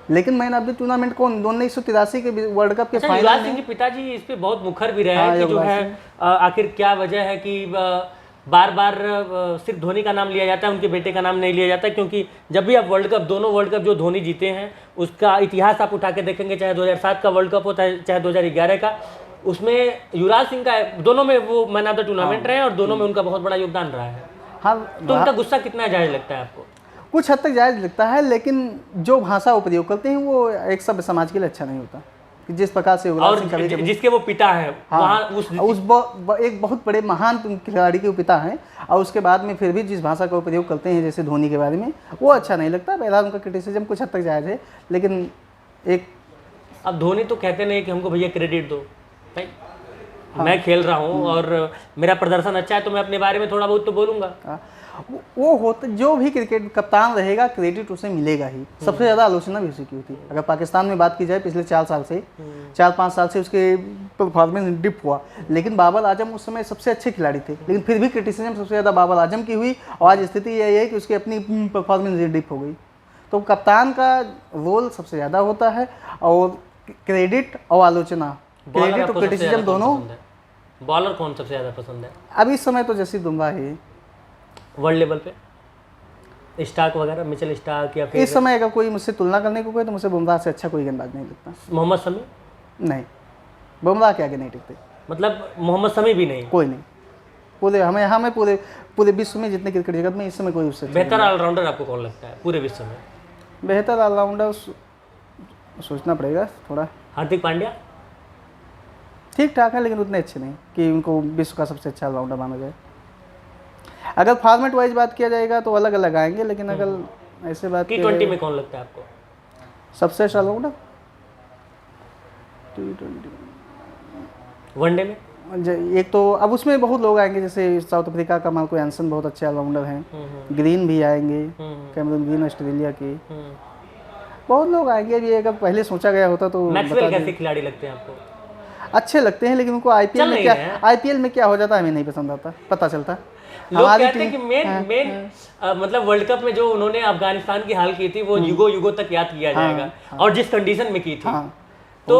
लेकिन मैन ऑफ द टूर्नामेंट कौन? 1983 के वर्ल्ड कप के फाइनल युवराज सिंह के पिताजी इस पे बहुत मुखर भी रहे हैं कि जो है आखिर क्या वजह है कि बार बार सिर्फ धोनी का नाम लिया जाता है, उनके बेटे का नाम नहीं लिया जाता, क्योंकि जब भी आप दोनों वर्ल्ड कप जो धोनी जीते हैं उसका इतिहास आप उठा के देखेंगे, चाहे 2007 का वर्ल्ड कप हो चाहे 2011 का, उसमें युवराज सिंह का दोनों में वो मैन ऑफ द टूर्नामेंट रहे और दोनों में उनका बहुत बड़ा योगदान रहा है। हाँ, तो उनका गुस्सा कितना जायज लगता है आपको? कुछ हद तक जायज लगता है, लेकिन जो भाषा वो प्रयोग करते हैं वो एक सभ्य समाज के लिए अच्छा नहीं होता। कि जिस प्रकार से और जिसके वो पिता है, हाँ, एक बहुत बड़े महान खिलाड़ी के पिता हैं, और उसके बाद में फिर भी जिस भाषा का प्रयोग करते हैं जैसे धोनी के बारे में, वो अच्छा नहीं लगता। पहला उनका क्रिटिसिज्म कुछ हद तक जायज है, लेकिन एक अब धोनी तो कहते नहीं कि हमको भैया क्रेडिट दो, मैं खेल रहा हूँ और मेरा प्रदर्शन अच्छा है तो मैं अपने बारे में थोड़ा बहुत तो बोलूँगा। वो होता, जो भी क्रिकेट कप्तान रहेगा क्रेडिट उसे मिलेगा ही। सबसे ज़्यादा आलोचना भी उसी की होती है। अगर पाकिस्तान में बात की जाए पिछले 4-5 साल से उसके परफॉर्मेंस डिप हुआ, लेकिन बाबर आजम उस समय सबसे अच्छे खिलाड़ी थे, लेकिन फिर भी क्रिटिसिज्म सबसे ज़्यादा बाबर आजम की हुई, और आज स्थिति यही है कि उसकी अपनी परफॉर्मेंस डिप हो गई। तो कप्तान का रोल सबसे ज़्यादा होता है, और क्रेडिट और आलोचना, क्रेडिट और क्रिटिसिज्म दोनों बॉलर कौन सबसे ज़्यादा पसंद है अभी इस समय तो जसप्रीत बुमराह ही है। वर्ल्ड लेवल पे? स्टार्क वगैरह, मिचेल स्टार्क या फिर इस समय अगर कोई मुझसे तुलना करने को कहे तो मुझे बुमराह से अच्छा कोई गेंदबाज नहीं लगता। मोहम्मद शमी? नहीं, बुमराह के आगे नहीं टिकते। मतलब मोहम्मद शमी भी नहीं? कोई नहीं, पूरे हमें पूरे पूरे विश्व में जितने क्रिकेट जगत में इस समय कोई उससे बेहतर ऑलराउंडर आपको कौन लगता है पूरे विश्व में? बेहतर ऑलराउंडर सोचना पड़ेगा थोड़ा। हार्दिक पांड्या? ठीक ठाक है लेकिन उतने अच्छे नहीं कि उनको विश्व का सबसे अच्छा ऑलराउंडर माना जाए। अगर फॉर्मेट वाइज बात किया जाएगा तो अलग अलग आएंगे, लेकिन अगर ऐसे बात T20 में कौन लगता है आपको सबसे अच्छा ऑलराउंडर? T20 वनडे में? एक तो अब उसमें बहुत लोग आएंगे, जैसे साउथ अफ्रीका का मार्को एंसन बहुत अच्छे ऑलराउंडर हैं। ग्रीन भी आएंगे, कैमरून ग्रीन ऑस्ट्रेलिया की, बहुत लोग आएंगे। अभी अगर पहले सोचा गया होता तो मैक्सवेल कैसे खिलाड़ी लगते हैं आपको? अच्छे लगते हैं, लेकिन उनको आईपीएल में क्या हो जाता है हमें नहीं पसंद आता, पता चलता। लोग कहते हैं कि मेन मतलब वर्ल्ड कप में जो उन्होंने अफगानिस्तान की हाल की थी वो युगों तक याद किया जाएगा, और जिस कंडीशन में की थी। तो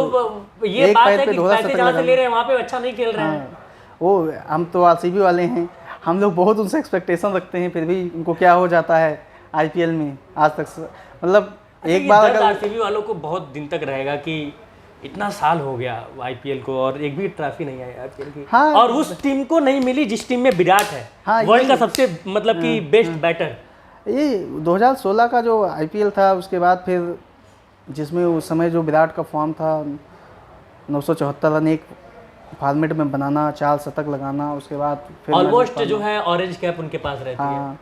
ये बात है कि पैसे जहाँ से ले रहे हैं वहाँ पे अच्छा नहीं खेल रहे हैं। वो हम तो आरसीबी वाले हैं, हम लोग बहुत उनसे एक्सपेक्टेशन रखते हैं, फिर भी उनको क्या हो जाता है आईपीएल में आज तक। मतलब एक बार अगर आरसीबी वालों को बहुत दिन तक रहेगा कि इतना साल हो गया आईपीएल को और एक भी ट्रॉफी नहीं आई आईपीएल की। हाँ, और उस टीम को नहीं मिली जिस टीम में विराट है, हाँ, वर्ल्ड का सबसे मतलब कि बेस्ट बैटर। ये 2016 का जो आईपीएल था, उसके बाद फिर जिसमें उस समय जो विराट का फॉर्म था, 974 रन एक फॉर्मेट में बनाना, 4 शतक लगाना, उसके बाद फिर ऑलमोस्ट जो है ऑरेंज कैप उनके पास रहती है,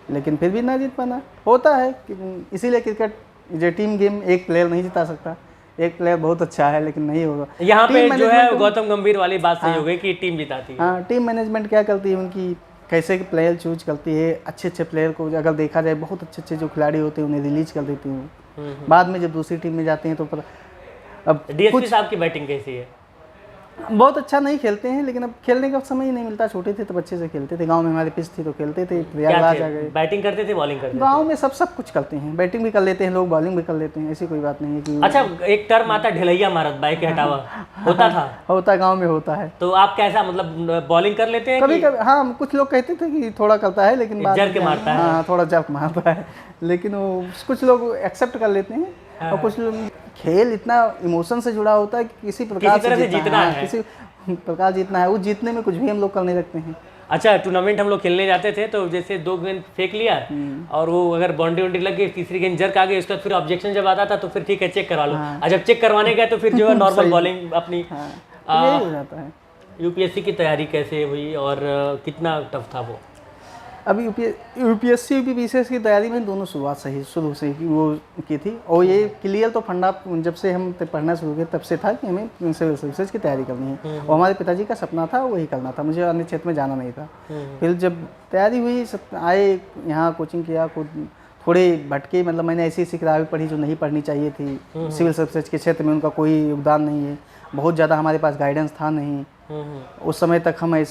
लेकिन फिर भी ना जीत पाना होता है। इसीलिए क्रिकेट जो टीम गेम एक प्लेयर नहीं जिता सकता। एक प्लेयर बहुत अच्छा है लेकिन नहीं होगा। यहाँ पे जो है गौतम गंभीर वाली बात सही हो गई कि टीम जिताती है। हाँ, टीम मैनेजमेंट क्या करती है उनकी, कैसे प्लेयर चूज करती है। अच्छे अच्छे प्लेयर को अगर देखा जाए, बहुत अच्छे अच्छे जो खिलाड़ी होते हैं उन्हें रिलीज कर देती हूँ। बाद में जब दूसरी टीम में जाते हैं तो पता। अब डीएसपी साहब की बैटिंग कैसी है? बहुत अच्छा नहीं खेलते हैं, लेकिन अब खेलने का समय ही नहीं मिलता। छोटे थे तब अच्छे से खेलते थे, गांव में हमारे पिच थी तो खेलते थे। प्रयागराज आ गए, बैटिंग करते थे, बॉलिंग करते थे? गांव में सब कुछ करते हैं, बैटिंग भी कर लेते हैं लोग, बॉलिंग भी कर लेते हैं, ऐसी कोई बात नहीं है कि। अच्छा, एक टर्म आता ढलैया मारत बाइक के हटावा होता था? होता, गाँव में होता है। तो आप कैसा मतलब बॉलिंग कर लेते हैं? कभी कभी हाँ, कुछ लोग कहते थे कि थोड़ा करता है, लेकिन जर्क मारता है। हाँ, थोड़ा जर्क मारता है, लेकिन वो कुछ लोग एक्सेप्ट कर लेते हैं। और कुछ लोग, खेल इतना इमोशन से जुड़ा होता है कि किसी प्रकार से जीतना है, किसी प्रकार जीतना है। उस जीतने में कुछ भी हम लोग करने लगते हैं। अच्छा, टूर्नामेंट हम लोग खेलने जाते थे तो जैसे 2 गेंद फेंक लिया और वो अगर बाउंड्री वाउंड्री लग गई, तीसरी गेंद जर्क आ गई, उसके बाद फिर ऑब्जेक्शन जब आता था तो फिर ठीक है चेक करवा लो। और जब चेक करवाने गए तो फिर जो है नॉर्मल बॉलिंग अपनी। यही हो जाता है। यूपीएससी की तैयारी कैसे हुई और कितना टफ था वो? अभी यूपीएससी यूपीपीसीएस की तैयारी में दोनों शुरू से ही वो की थी। और ये क्लियर तो फंडा जब से हम पढ़ना शुरू किए तब से था कि हमें सिविल सर्विसेज की तैयारी करनी है। और हमारे पिताजी का सपना था वही करना था, मुझे अन्य क्षेत्र में जाना नहीं था। फिर जब तैयारी हुई, आए यहाँ कोचिंग किया, थोड़े भटके, मतलब मैंने ऐसी ऐसी किताबें पढ़ी जो नहीं पढ़नी चाहिए थी। सिविल सर्विसेज के क्षेत्र में उनका कोई योगदान नहीं है, बहुत ज़्यादा हमारे पास गाइडेंस था नहीं। उस समय तक हम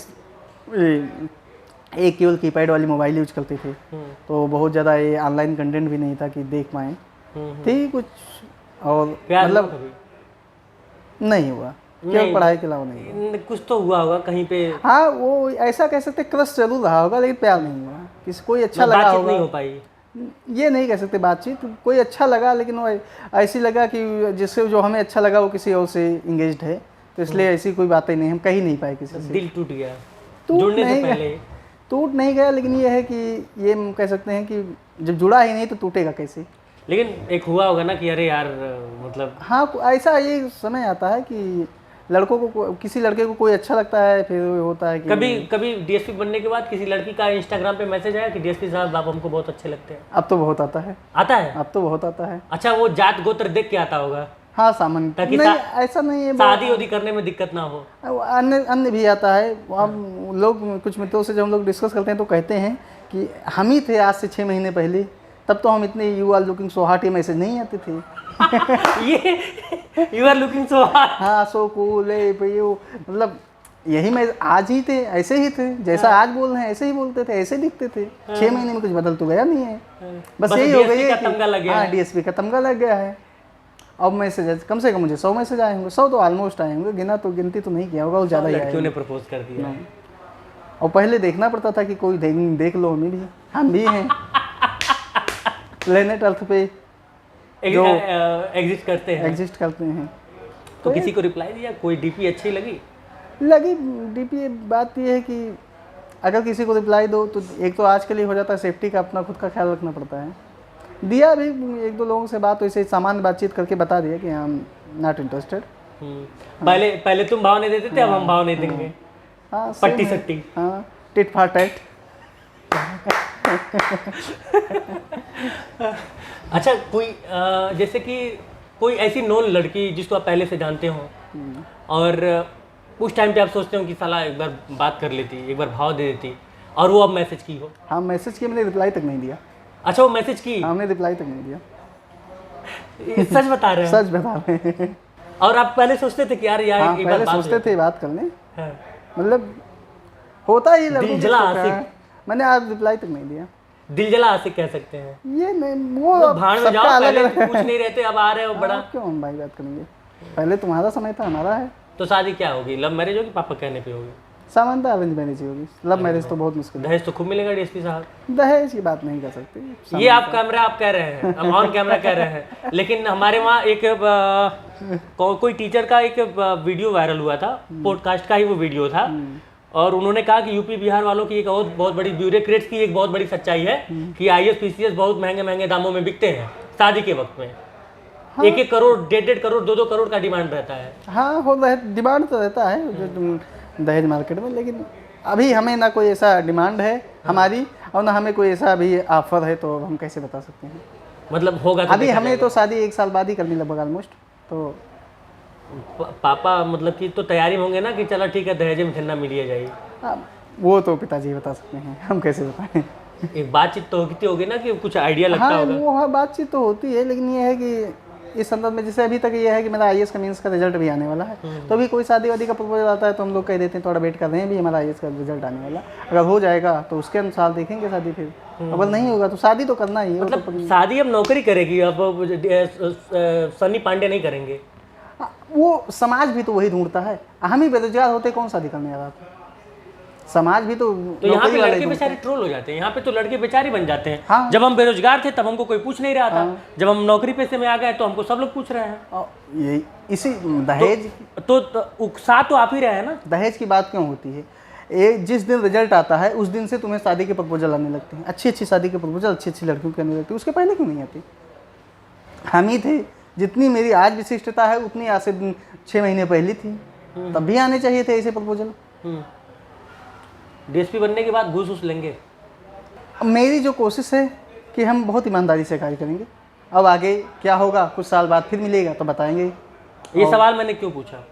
एक केवल कीपैड वाली मोबाइल यूज करते थे, तो बहुत ज़्यादा ये ऑनलाइन कंटेंट भी नहीं था कि देख पाएँ। थी कुछ और मतलब नहीं हुआ, केवल पढ़ाई के अलावा नहीं हुआ। कुछ तो हुआ होगा कहीं पे। हाँ, वो ऐसा कह सकते, क्रश जरूर रहा होगा, लेकिन प्यार नहीं हुआ। किसी कोई अच्छा लगा होगा, नहीं हो पाई, ये नहीं कह सकते। बातचीत कोई अच्छा लगा, लेकिन वो ऐसी लगा कि जिससे जो हमें अच्छा लगा वो किसी और से इंगेज्ड है, तो इसलिए ऐसी कोई बातें नहीं, हम कह ही नहीं पाए किसी से। दिल टूट गया जुड़ने से पहले? टूट नहीं गया, लेकिन ये है कि ये कह सकते हैं कि जब जुड़ा ही नहीं तो टूटेगा कैसे। लेकिन एक हुआ होगा ना कि अरे यार मतलब। हाँ, ऐसा ये समय आता है कि लड़कों को, किसी लड़के को कोई अच्छा लगता है, फिर होता है कि कभी डीएसपी बनने के बाद किसी लड़की का इंस्टाग्राम पे मैसेज आया कि डीएसपी साहब आप हमको बहुत अच्छे लगते हैं? अब तो बहुत आता है। आता है? अब तो बहुत आता है। अच्छा, वो जात गोत्र देख के आता होगा? हाँ, सामान्य नहीं, ऐसा नहीं है। शादी उदी करने में दिक्कत ना हो। अन्य भी आता है। हम लोग कुछ मित्रों से जब हम लोग डिस्कस करते हैं तो कहते हैं कि हम ही थे आज से 6 महीने पहले, तब तो हम इतने you are looking so hot, ये मैसेज नहीं आते थे। ये you are looking so hot, हाँ, सो कूल, मतलब यही मैं आज ही थे, ऐसे ही थे, जैसा आज बोल रहे हैं ऐसे ही बोलते थे, ऐसे दिखते थे। 6 महीने में कुछ बदल तो गया नहीं है, बस यही हो गई है। हाँ, डीएसपी का तमगा लग गया है। अब मैसेज कम से कम मुझे 100 मैसेज आए होंगे, 100 तो ऑलमोस्ट आए होंगे, गिनती तो नहीं किया होगा, वो ज़्यादा ही आए लड़कियों ने प्रपोज कर दिया। होंगे। और पहले देखना पड़ता था कि कोई देख लो, हम भी हम भी हैं प्लेनेट अर्थ पे जो एग्जिस्ट करते हैं। एग्जिस्ट करते हैं। तो किसी को रिप्लाई दिया, कोई डीपी अच्छी लगी? डीपी बात ये है कि अगर किसी को रिप्लाई दो तो एक तो आज के लिए हो जाता है, सेफ्टी का अपना खुद का ख्याल रखना पड़ता है। दिया भी, एक दो लोगों से बात वैसे सामान्य बातचीत करके बता दिया कि हम नॉट इंटरेस्टेड। पहले तुम भाव नहीं देते थे, अब हम भाव नहीं देंगे। हाँ पट्टी सट्टी। हाँ, टिट फॉर टैट। अच्छा, कोई जैसे कि कोई ऐसी नोन लड़की जिसको आप पहले से जानते हो और उस टाइम पे आप सोचते हो कि साला एक बार बात कर लेती, एक बार भाव दे देती, और वो अब मैसेज की हो? हाँ, मैसेज किया, मैंने रिप्लाई तक नहीं दिया। अच्छा, वो मैसेज की? हमने रिप्लाई तक नहीं दिया। सच बता रहे हैं? सच बता रहे हैं। और आप पहले सोचते थे कि यार हाँ, एक पहले बार सोचते थे बात करने, हाँ। मतलब होता ही लड़कों दिल के जला साथ है। आशिक। मैंने आज रिप्लाई तक नहीं दिया। दिल जला आशिक कह सकते हैं। ये नहीं, वो भाड़ में सबका जाओ, अलग पहले अलग कुछ नहीं रहते, अब आ रहे हो बड़ा। क्यों हम भाई बात करेंगे? पहले तुम्हारा समय था, हमारा है। तो शादी क्या होगी? लव मैरिज होगी, पापा कहने पे होगी? सामान्यतः अरेंज मैरिज ही होगी, लव मैरिज तो बहुत मुश्किल है। दहेज तो खूब मिलेगा डीएसपी साहब। दहेज की बात नहीं कर सकते। ये आप कह रहे हैं, हम ऑन कैमरा कह रहे हैं, लेकिन हमारे वहाँ एक कोई टीचर का एक वीडियो वायरल हुआ था, पॉडकास्ट का ही वो वीडियो था, और उन्होंने कहा कि यूपी बिहार वालों की एक बहुत बड़ी ब्यूरोक्रेट्स की एक बहुत बड़ी सच्चाई है कि आईएएस पीसीएस बहुत महंगे महंगे दामों में बिकते हैं शादी के वक्त में। हाँ। 1-1 करोड़, 1.5 करोड़, 2-2 करोड़ का डिमांड रहता है। हाँ, हो डिमांड तो रहता है जो तुम दहेज मार्केट में, लेकिन अभी हमें ना कोई ऐसा डिमांड है हमारी, और ना हमें कोई ऐसा अभी ऑफर है, तो हम कैसे बता सकते हैं? मतलब होगा तो अभी हमें तो शादी 1 साल बाद ही करनी लगभग ऑलमोस्ट। तो पापा मतलब कि तो तैयारी होंगे ना कि चलो ठीक है, दहेज में झन्ना मिलिए जाएगी। वो तो पिताजी बता सकते हैं, हम कैसे बताएं? एक बातचीत तो होगी ना कि कुछ आइडिया लगता हाँ, होगा। वो हाँ, बातचीत तो होती है, लेकिन ये है कि इस संदर्भ में जैसे अभी तक ये है कि मेरा आईएएस का मींस का रिजल्ट भी आने वाला है, तो अभी कोई शादी वादी का प्रपोजल आता है तो हम लोग कह देते हैं थोड़ा वेट कर रहे हैं, भी हमारा आईएएस का रिजल्ट आने वाला, अगर हो जाएगा तो उसके अनुसार देखेंगे शादी, फिर अगर नहीं होगा तो शादी तो करना ही है। मतलब शादी अब नौकरी करेगी, अब सनी पांडे नहीं करेंगे। वो समाज भी तो वही ढूंढता है, हम ही बेरोजगार होते कौन शादी करने वाला था? समाज भी तो यहाँ पे लड़के बेचारे ट्रोल हो जाते हैं, यहाँ पे तो लड़के बेचारे बन जाते हैं। हाँ। जब हम बेरोजगार थे तब हमको कोई पूछ नहीं रहा था, जब हम नौकरी पेशे में आ गए तो हमको सब लोग पूछ रहे हैं। ये इसी दहेज तो उकसा तो आप ही रहे हैं ना। दहेज की बात क्यों होती है? जिस दिन रिजल्ट आता है उस दिन से तुम्हें शादी के प्रपोजल आने लगते हैं, अच्छी अच्छी शादी के प्रपोजल अच्छी अच्छी लड़कियों के आने लगती है, उसके पहले क्यों नहीं आती? हम ही थे, जितनी मेरी आज विशिष्टता है उतनी आज से 6 महीने पहले थी, तब भी आने चाहिए थे ऐसे प्रपोजल। डीएसपी बनने के बाद घूस लेंगे। मेरी जो कोशिश है कि हम बहुत ईमानदारी से कार्य करेंगे, अब आगे क्या होगा कुछ साल बाद फिर मिलेगा तो बताएंगे। ये सवाल मैंने क्यों पूछा?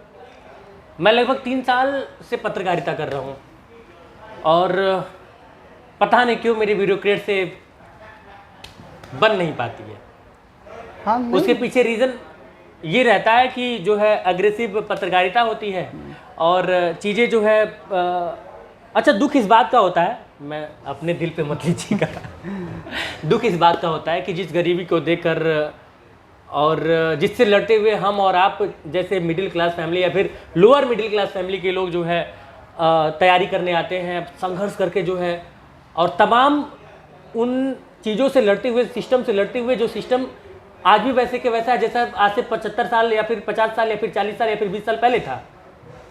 मैं लगभग 3 साल से पत्रकारिता कर रहा हूँ और पता नहीं क्यों मेरी ब्यूरोक्रेट से बन नहीं पाती है। हाँ, उसके पीछे रीज़न ये रहता है कि जो है अग्रेसिव पत्रकारिता होती है और चीज़ें जो है अच्छा, दुख इस बात का होता है, मैं अपने दिल पे मत लीजिएगा दुख इस बात का होता है कि जिस गरीबी को देखकर और जिससे लड़ते हुए हम और आप जैसे मिडिल क्लास फैमिली या फिर लोअर मिडिल क्लास फैमिली के लोग जो है तैयारी करने आते हैं, संघर्ष करके जो है, और तमाम उन चीज़ों से लड़ते हुए, सिस्टम से लड़ते हुए, जो सिस्टम आज भी वैसे के वैसा है जैसा आज से 75 साल या फिर 50 साल या फिर 40 साल या फिर 20 साल पहले था,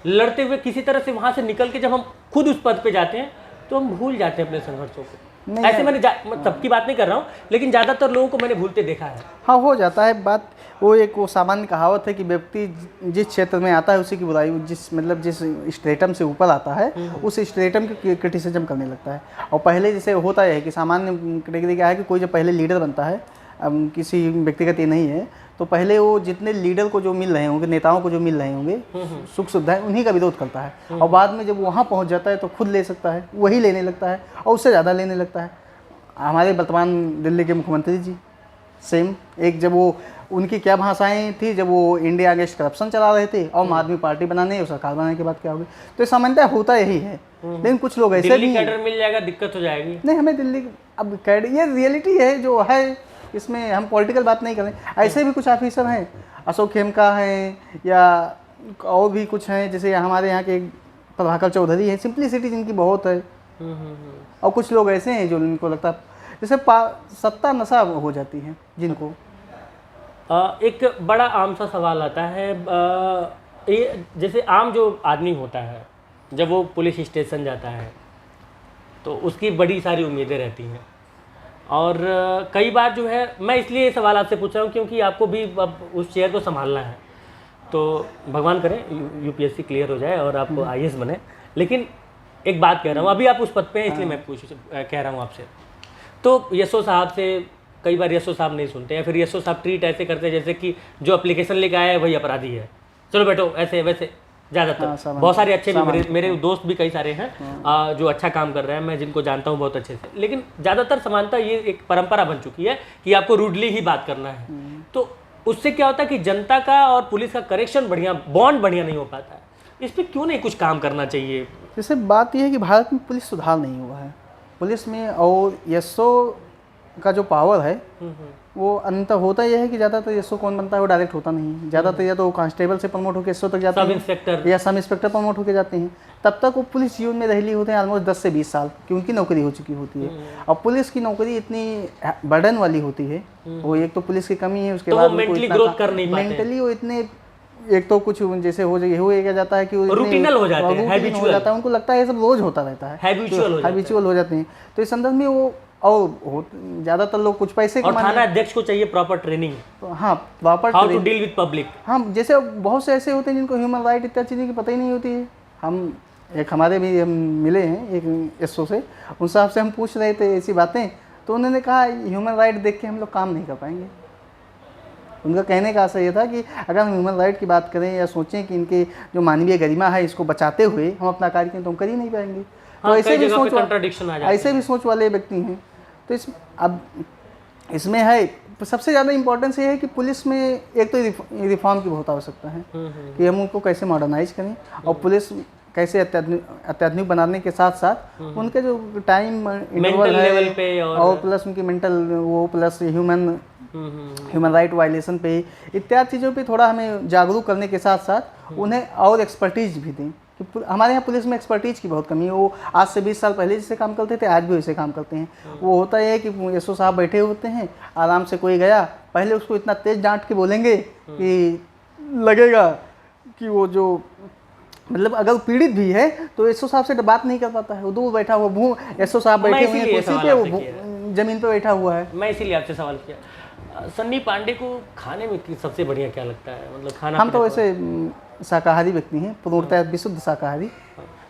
लड़ते हुए किसी तरह से वहाँ से निकल के जब हम खुद उस पद पे जाते हैं तो हम भूल जाते हैं अपने संघर्षों को। ऐसे मैंने सबकी बात नहीं कर रहा हूँ, लेकिन ज़्यादातर लोगों को मैंने भूलते देखा है। हाँ, हो जाता है बात। वो सामान्य कहावत है कि व्यक्ति जिस क्षेत्र में आता है उसी की बुराई, जिस स्ट्रेटम से ऊपर आता है उस स्ट्रेटम की क्रिटिसिज्म करने लगता है। और पहले जैसे होता है कि सामान्य कैटेगरी क्या है कि कोई जब पहले लीडर बनता है, अब किसी व्यक्तिगत ये नहीं है, तो पहले वो जितने लीडर को जो मिल रहे होंगे, नेताओं को जो मिल रहे होंगे सुख सुविधाएं, उन्हीं का विरोध करता है, और बाद में जब वहाँ पहुँच जाता है तो खुद ले सकता है, वही लेने लगता है और उससे ज़्यादा लेने लगता है। हमारे वर्तमान दिल्ली के मुख्यमंत्री जी सेम, एक जब वो उनकी क्या भाषाएं थी जब वो इंडिया अगेंस्ट करप्शन चला रहे थे और आम आदमी पार्टी बनाने और सरकार बनाने के बाद क्या हो गई, तो सामान्यतः होता यही है। लेकिन कुछ लोग ऐसे भी कैडर मिल जाएगा, दिक्कत हो जाएगी। नहीं, हमें दिल्ली अब कैडर, ये रियलिटी है जो है, इसमें हम पॉलिटिकल बात नहीं करें। ऐसे भी कुछ ऑफिसर हैं अशोक खेमका हैं या और भी कुछ हैं, जैसे हमारे यहाँ के प्रभाकर चौधरी हैं, सिंप्लिसिटी जिनकी बहुत है। और कुछ लोग ऐसे हैं जो इनको लगता है जैसे सत्ता नशा हो जाती है जिनको। एक बड़ा आम सा सवाल आता है, ये जैसे आम जो आदमी होता है जब वो पुलिस स्टेशन जाता है तो उसकी बड़ी सारी उम्मीदें रहती हैं, और कई बार जो है, मैं इसलिए ये सवाल आपसे पूछ रहा हूँ क्योंकि आपको भी अब उस चेयर को संभालना है, तो भगवान करे यूपीएससी क्लियर हो जाए और आप आईएएस बने। लेकिन एक बात कह रहा हूँ, अभी आप उस पद पे हैं इसलिए मैं कह रहा हूँ आपसे, तो यशो साहब से कई बार यशो साहब नहीं सुनते, या फिर यशो साहब ट्रीट ऐसे करते हैं जैसे कि जो एप्लीकेशन लेके आया है वही अपराधी है, चलो बैठो, ऐसे वैसे ज़्यादातर। बहुत सारे अच्छे भी मेरे दोस्त भी कई सारे हैं जो अच्छा काम कर रहे हैं, मैं जिनको जानता हूँ बहुत अच्छे से, लेकिन ज़्यादातर समानता ये एक परंपरा बन चुकी है कि आपको रूडली ही बात करना है। तो उससे क्या होता है कि जनता का और पुलिस का करेक्शन बढ़िया, बॉन्ड बढ़िया नहीं हो पाता है। इस पर क्यों नहीं कुछ काम करना चाहिए? जैसे बात यह है कि भारत में पुलिस सुधार नहीं हुआ है पुलिस में, और यशो का जो पावर है वो अंतर होता यह है कि ज़्यादातर एसओ कौन बनता है वो डायरेक्ट होता नहीं है। ज़्यादातर या तो वो कांस्टेबल से प्रमोट होकर एसओ तक जाते सब इंस्पेक्टर हैं या सब इंस्पेक्टर प्रमोट होकर जाते हैं। तब तक वो पुलिस जीवन में रह ली होते हैं ऑलमोस्ट 10 से 20 साल की उनकी नौकरी हो चुकी होती है। और पुलिस की नौकरी इतनी बर्डन वाली होती है, वो एक तो पुलिस की कमी है, उसके बाद मेंटली ग्रोथ कर नहीं पाते, मेंटली वो इतने, एक तो कुछ जैसे हो जाता है कि रूटीनल हो जाता है, हो जाता है, उनको लगता है ये सब रोज होता रहता है, हैबिचुअल हो जाते हैं। तो इस संदर्भ में वो और ज़्यादातर लोग कुछ पैसे और थाना अध्यक्ष को चाहिए प्रॉपर ट्रेनिंग, हाँ proper how to deal with public. हाँ, जैसे बहुत से ऐसे होते हैं जिनको ह्यूमन राइट इत्यादि चीज़ें की पता ही नहीं होती है। एक हमारे भी हम मिले हैं एक एसओ से, उन साहब से हम पूछ रहे थे ऐसी बातें, तो उन्होंने कहा ह्यूमन राइट देख के हम लोग काम नहीं कर पाएंगे। उनका कहने का आशय ये था कि अगर हम ह्यूमन राइट की बात करें या सोचें कि इनके जो मानवीय गरिमा है इसको बचाते हुए हम अपना कार्य करें तो हम कर ही नहीं पाएंगे। तो ऐसे भी सोच वाले व्यक्ति हैं। तो अब इसमें है सबसे ज़्यादा इम्पोर्टेंस ये है कि पुलिस में एक तो रिफॉर्म की बहुत आवश्यकता है कि हम उनको कैसे मॉडर्नाइज करें और पुलिस कैसे अत्याधुनिक बनाने के साथ साथ उनके जो टाइम इंटरवल है और प्लस उनकी मेंटल वो प्लस ह्यूमन राइट वायलेशन पे इत्यादि चीज़ों पे थोड़ा हमें जागरूक करने के साथ साथ उन्हें और एक्सपर्टीज भी दें। कि हमारे यहाँ पुलिस में एक्सपर्टीज की बहुत कमी है। वो आज से 20 साल पहले जिससे काम करते थे आज भी वैसे काम करते हैं। वो होता है कि एसओ साहब बैठे होते हैं, आराम से कोई गया, पहले उसको इतना तेज डांट के बोलेंगे कि लगेगा कि वो जो मतलब अगर पीड़ित भी है तो एसओ साहब से बात नहीं कर पाता है, वो दूर बैठा हुआ एसओ साहब बैठे हुए हैं कुर्सी पे, वो जमीन पे बैठा हुआ है। मैं इसीलिए आपसे सवाल किया। सन्नी पांडे को खाने में सबसे बढ़िया क्या लगता है? मतलब खाना हम तो वैसे शाकाहारी व्यक्ति हैं, पूर्णतः विशुद्ध शाकाहारी।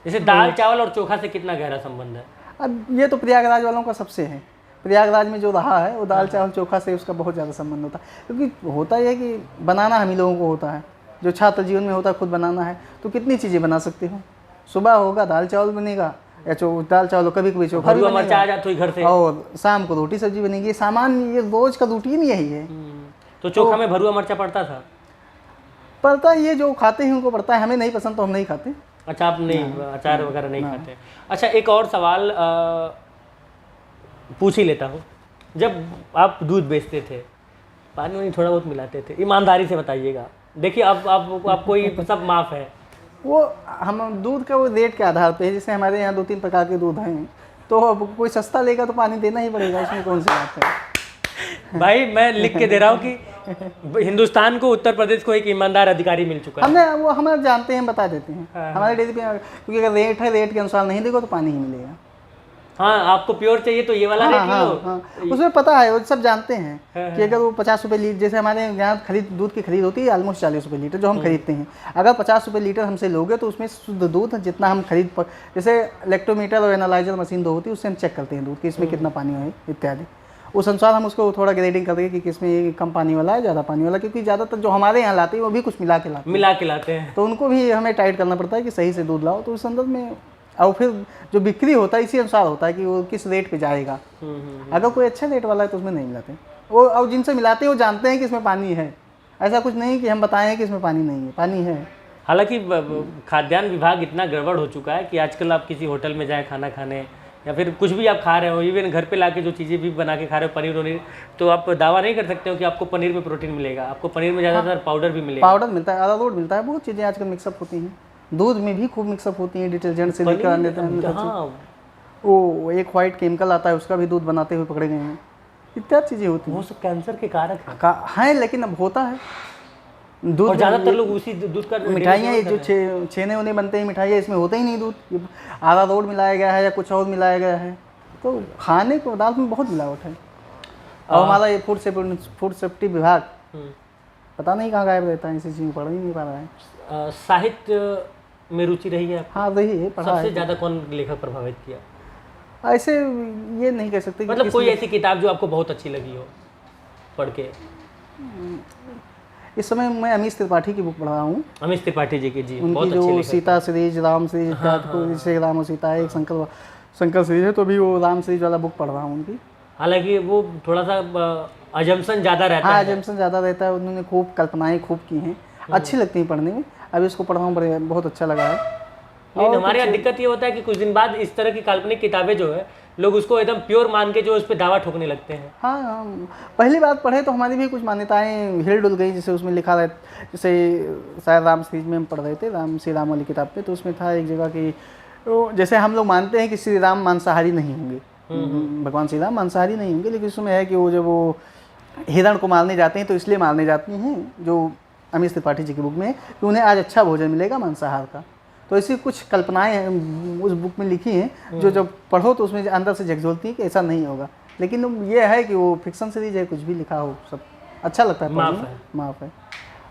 जैसे दाल चावल और चोखा से कितना गहरा संबंध है? अब ये तो प्रयागराज वालों का सबसे है। प्रयागराज में जो रहा है वो दाल चावल चोखा से उसका बहुत ज़्यादा संबंध होता है, क्योंकि होता यह है कि बनाना हम ही लोगों को होता है। जो छात्र जीवन में होता है खुद बनाना है तो कितनी चीज़ें बना सकते हो। सुबह होगा दाल चावल बनेगा या दाल चावल, कभी कभी चोखा भी बनेगा घर से, और शाम को रोटी सब्जी बनेगी। सामान्य ये रोज का रूटीन यही है। तो चोखा में भरुआ मिर्चा पड़ता था? पड़ता है, ये जो खाते हैं उनको पड़ता है, हमें नहीं पसंद तो हम नहीं खाते। अच्छा, आप नहीं अचार वगैरह नहीं खाते? अच्छा, एक और सवाल पूछ ही लेता हूँ। जब आप दूध बेचते थे पानी वानी थोड़ा बहुत मिलाते थे? ईमानदारी से बताइएगा। देखिए आप कोई सब माफ़ है। वो हम दूध का वो रेट के आधार पे है। जैसे हमारे यहाँ 2-3 प्रकार के दूध हैं, तो अब कोई सस्ता लेगा तो पानी देना ही पड़ेगा, इसमें कौन सी बात है। भाई मैं लिख के दे रहा हूँ कि हिंदुस्तान को, उत्तर प्रदेश को एक ईमानदार अधिकारी मिल चुका है। हम जानते हैं, बता देते हैं। हमारे डेयरी पे क्योंकि अगर रेट है, रेट के अनुसार नहीं देगा तो पानी ही मिलेगा। हाँ, आपको प्योर चाहिए तो ये वाला रेट लो। उसमें पता है, वो सब जानते हैं कि अगर वो 50 रुपये लीटर, जैसे हमारे यहाँ दूध की खरीद होती है ऑलमोस्ट 40 रुपये लीटर जो हम खरीदते हैं। अगर 50 रुपये लीटर हमसे लोगे तो उसमें शुद्ध दूध जितना हम जैसे इलेक्ट्रोमीटर और एनालाइजर मशीन दो होती है, उससे हम चेक करते हैं दूध की इसमें कितना पानी है इत्यादि। उस अनुसार हम उसको थोड़ा ग्रेडिंग कर देंगे कि किसमें कम पानी वाला है, ज़्यादा पानी वाला, क्योंकि ज़्यादातर जो हमारे यहाँ लाते हैं वो भी कुछ मिला के लाते हैं। तो उनको भी हमें टाइट करना पड़ता है कि सही से दूध लाओ। तो उस संदर्भ में और फिर जो बिक्री होता है इसी अनुसार होता है कि वो किस रेट पे जाएगा। अगर कोई अच्छा रेट वाला है तो उसमें नहीं मिलाते वो, और जिनसे मिलाते हैं वो जानते हैं कि इसमें पानी है। ऐसा कुछ नहीं कि हम बताएं कि इसमें पानी नहीं है, पानी है। हालांकि खाद्यान्न विभाग इतना गड़बड़ हो चुका है कि आजकल आप किसी होटल में जाएं खाना खाने या फिर कुछ भी आप खा रहे हो, इवन घर पे लाके जो चीज़ें भी बना के खा रहे हो, पनीर वनीर, तो आप दावा नहीं कर सकते हो कि आपको पनीर में प्रोटीन मिलेगा। आपको पनीर में ज़्यादातर पाउडर भी मिलेगा। पाउडर मिलता है, अरारोट मिलता है, बहुत चीज़ें आजकल मिक्सअप होती हैं। दूध में भी खूब मिक्सअप होती हैं, डिटर्जेंट से लेकर अन्य तक। हाँ, वो एक वाइट केमिकल आता है, उसका भी दूध बनाते हुए पकड़े गए हैं। इत्यादि चीज़ें होती वो सब कैंसर के कारक है। हैं, लेकिन अब होता है दूध और में। ज़्यादातर लोग उसी दूध का मिठाइयाँ ये जो छेने उन्हें बनते हैं मिठाइयाँ, इसमें होता ही नहीं दूध, ये अरारोट मिलाया गया है या कुछ और मिलाया गया है। तो खाने के पदार्थ में बहुत मिलावट है। और हमारा ये फूड सेफ्टी विभाग पता नहीं कहाँ गायब रहता है, इसी चीज़ में पढ़ ही नहीं पा रहा है। साहित्य में रुचि रही है आपको? हाँ रही है, पढ़ा सबसे है। ज़्यादा कौन लेखक प्रभावित किया? ऐसे ये नहीं कह सकते कि मतलब कोई ऐसी किताब जो आपको बहुत अच्छी लगी हो पढ़ के? इस समय मैं अमीश त्रिपाठी की बुक पढ़ रहा हूँ। अमीश त्रिपाठी जी की, जी उनकी बहुत अच्छी जो लेखक। सीता सीरीज, राम सीरीज, जैसे राम और सीता है, एक शंकर सीरीज है, तो भी वो राम सीरीज वाला बुक पढ़ रहा हूँ उनकी। हालांकि वो थोड़ा सा अजम्पशन ज़्यादा रहता हाँ, है। एजम्पशन ज़्यादा रहता है, उन्होंने खूब कल्पनाएं खूब की हैं, अच्छी लगती हैं पढ़ने में। अभी इसको पढ़ रहा हूँ, बहुत अच्छा लगा है। लेकिन हमारे यहाँ दिक्कत ये होता है कि कुछ दिन बाद इस तरह की काल्पनिक किताबें जो है, लोग उसको एकदम प्योर मान के जो उस पर दावा ठोकने लगते हैं। हाँ, पहली बात पढ़े तो हमारी भी कुछ मान्यताएं हिल डुल गई। जैसे उसमें लिखा रहे, जैसे शायद राम सीरीज में हम पढ़ रहे थे, राम श्री राम वाली किताब पे, तो उसमें था एक जगह कि जैसे हम लोग मानते हैं कि श्री राम मांसाहारी नहीं होंगे, भगवान श्री राम मांसाहारी नहीं होंगे, लेकिन उसमें है कि वो जब वो हिरण को मारने जाते हैं तो इसलिए मारने जाते हैं, जो अमीश त्रिपाठी जी की बुक में है, कि उन्हें आज अच्छा भोजन मिलेगा मांसाहार का। तो ऐसी कुछ कल्पनाएं उस बुक में लिखी हैं, जो जब पढ़ो तो उसमें अंदर से झकझोलती है कि ऐसा नहीं होगा। लेकिन ये है कि वो फिक्शन सीरीज है, कुछ भी लिखा हो सब अच्छा लगता है, माफ़ है।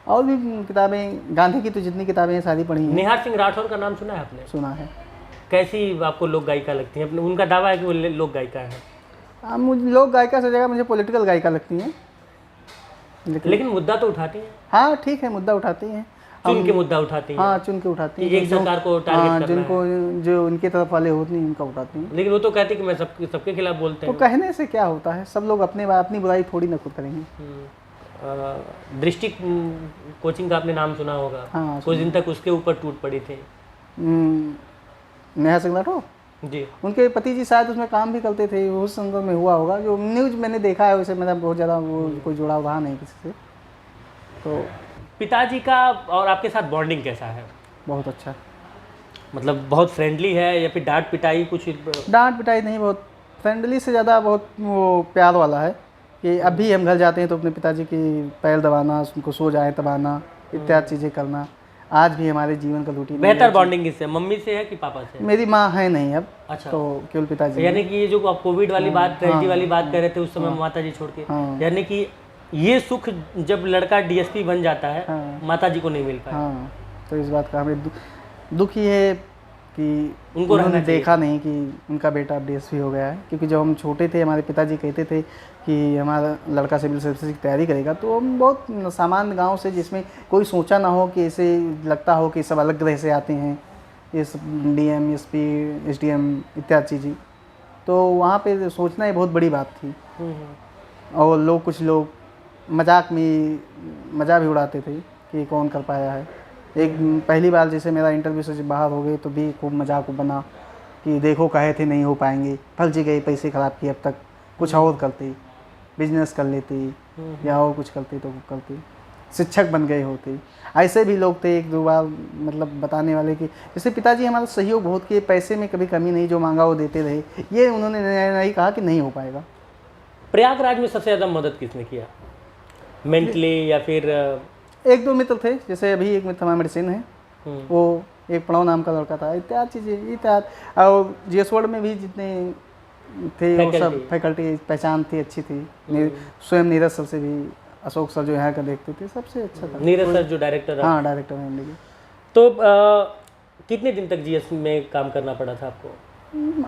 और भी किताबें, गांधी की तो जितनी किताबें हैं सारी पढ़ी हैं। निहार सिंह राठौर का नाम सुना है आपने? सुना है। कैसी आपको लोक गायिका लगती है? उनका दावा है कि वो लोक गायिका है। मुझे लोक गायिका से जगह मुझे पॉलिटिकल गायिका लगती हैं, लेकिन मुद्दा तो उठाती हैं। हाँ ठीक है, मुद्दा उठाती हैं, चुन के मुद्दा उठाती हैं। हाँ चुन के उठाती हैं, एक सरकार को टारगेट करना जिनको जो उनकी तरफ वाले होते हैं उनका उठाती हैं। लेकिन वो तो कहते हैं कि मैं सबके खिलाफ बोलते हैं। तो कहने से क्या होता है, सब लोग अपनी बुराई थोड़ी ना खुद करेंगे। दृष्टि कोचिंग का आपने नाम सुना होगा। हाँ, कुछ दिन तक उसके ऊपर टूट पड़ी थी नेहा सिंह राठौर जी। उनके पति जी शायद उसमें काम भी करते थे, उस संदर्भ में हुआ होगा। जो न्यूज़ मैंने देखा है वैसे मेरा बहुत ज़्यादा वो कोई जुड़ाव रहा नहीं किसी से। तो पिताजी का और आपके साथ बॉन्डिंग कैसा है? बहुत अच्छा, मतलब बहुत फ्रेंडली है या फिर डांट पिटाई कुछ? डांट पिटाई नहीं, बहुत फ्रेंडली से ज़्यादा बहुत वो प्यार वाला है कि अब भी हम घर जाते हैं तो अपने पिताजी की पैर दबाना, उनको सो जाए दबाना, इत्यादि चीज़ें करना आज भी हमारे जीवन का रूटीन। बेहतर बॉन्डिंग किससे, मम्मी से है कि पापा से? मेरी माँ है नहीं अब। अच्छा। तो केवल पिताजी। यानी कि ये जो आप कोविड वाली बात, ट्रेजेडी वाली बात कर रहे थे उस समय माता जी छोड़ के, यानी कि ये सुख जब लड़का डीएसपी बन जाता है माता जी को नहीं मिल पाया। हाँ, तो इस बात का हमें दुख ही है कि उनको उन्होंने देखा नहीं कि उनका बेटा डीएसपी हो गया है। क्योंकि जब हम छोटे थे हमारे पिताजी कहते थे कि हमारा लड़का सिविल सर्विस की तैयारी करेगा, तो हम बहुत सामान्य गांव से, जिसमें कोई सोचा ना हो कि ऐसे लगता हो कि सब अलग ग्रह से आते हैं, ये सब डीएम, एसपी, एसडीएम इत्यादि चीज़ें, तो वहाँ पे सोचना ही बहुत बड़ी बात थी। और कुछ लोग मजाक भी उड़ाते थे कि कौन कर पाया है। एक पहली बार जैसे मेरा इंटरव्यू से बाहर हो गए तो भी खूब मजाक बना कि देखो कहे थे नहीं हो पाएंगे, फल जी गए, पैसे ख़राब किए, अब तक कुछ और करते, बिजनेस कर लेती या और कुछ करती तो करती, शिक्षक बन गए होते। ऐसे भी लोग थे एक दो बार, मतलब बताने वाले कि जैसे पिताजी हमारा सहयोग बहुत किए, पैसे में कभी कमी नहीं, जो मांगा वो देते रहे। ये उन्होंने नहीं कहा कि नहीं हो पाएगा। प्रयागराज में सबसे ज़्यादा मदद किसने किया मेंटली, या फिर? एक दो मित्र थे, जैसे अभी एक मित्र हमारा मेडिसिन है, वो एक प्रणव नाम का लड़का था, इत्यादि चीज़ें इत्यादि। और जीएस वर्ड में भी जितने थे वो सब फैकल्टी पहचान थी, अच्छी थी। स्वयं नीरज सर से भी, अशोक सर जो यहाँ का देखते थे, सबसे अच्छा था नीरज सर जो डायरेक्टर। हाँ, डायरेक्टर हैं एमडी के। तो कितने दिन तक जीएस में काम करना पड़ा था आपको?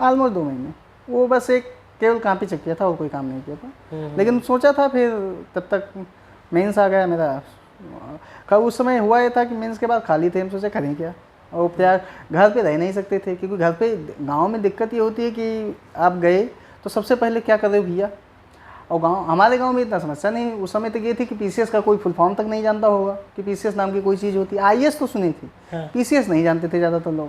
ऑलमोस्ट 2 महीने। वो बस एक केवल कॉपी चेक किया था और कोई काम नहीं किया था। लेकिन सोचा था, फिर तब तक मेंस आ गया मेरा। कब उस समय हुआ ये था कि मेंस के बाद खाली थे, हम सोचे करें क्या, और घर पे रह नहीं सकते थे। क्योंकि घर पे गांव में दिक्कत ये होती है कि आप गए तो सबसे पहले क्या कर रहे हो भैया। और हमारे गांव में इतना समस्या नहीं उस समय तक ये थी कि पीसीएस का कोई फुल फॉर्म तक नहीं जानता होगा कि पीसीएस नाम की कोई चीज़ होती है। आईएएस तो सुनी थी, पीसीएस नहीं जानते थे ज़्यादातर लोग।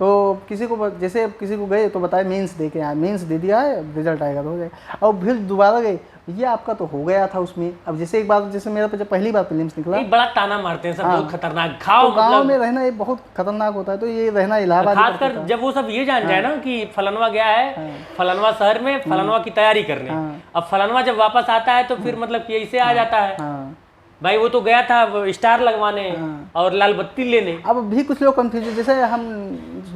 तो किसी को जैसे किसी को गए तो बताए मेंस दे के आए, मेंस दे दिया है, रिजल्ट आएगा तो हो जाएगा। और फिर दोबारा गए, ये आपका तो हो गया था उसमें। अब जैसे एक बार, जैसे मेरा जब पहली बार प्रीलिम्स निकला, एक बड़ा ताना मारते हैं सब हाँ। लोग, खतरनाक खाओ तो गाँव मतलब, में रहना ये बहुत खतरनाक होता है। तो ये रहना इलाहाबाद ही खासकर पड़ता है। जब वो सब ये जान जाए ना कि फलानवा गया है फलानवा शहर में फलानवा की तैयारी करने, हाँ। अब फलानवा जब वापस आता है तो फिर मतलब कि ऐसे आ जाता है, हाँ। भाई वो तो गया था स्टार लगवाने और लाल बत्ती लेने। अब भी कुछ लोग कंफ्यूज, जैसे हम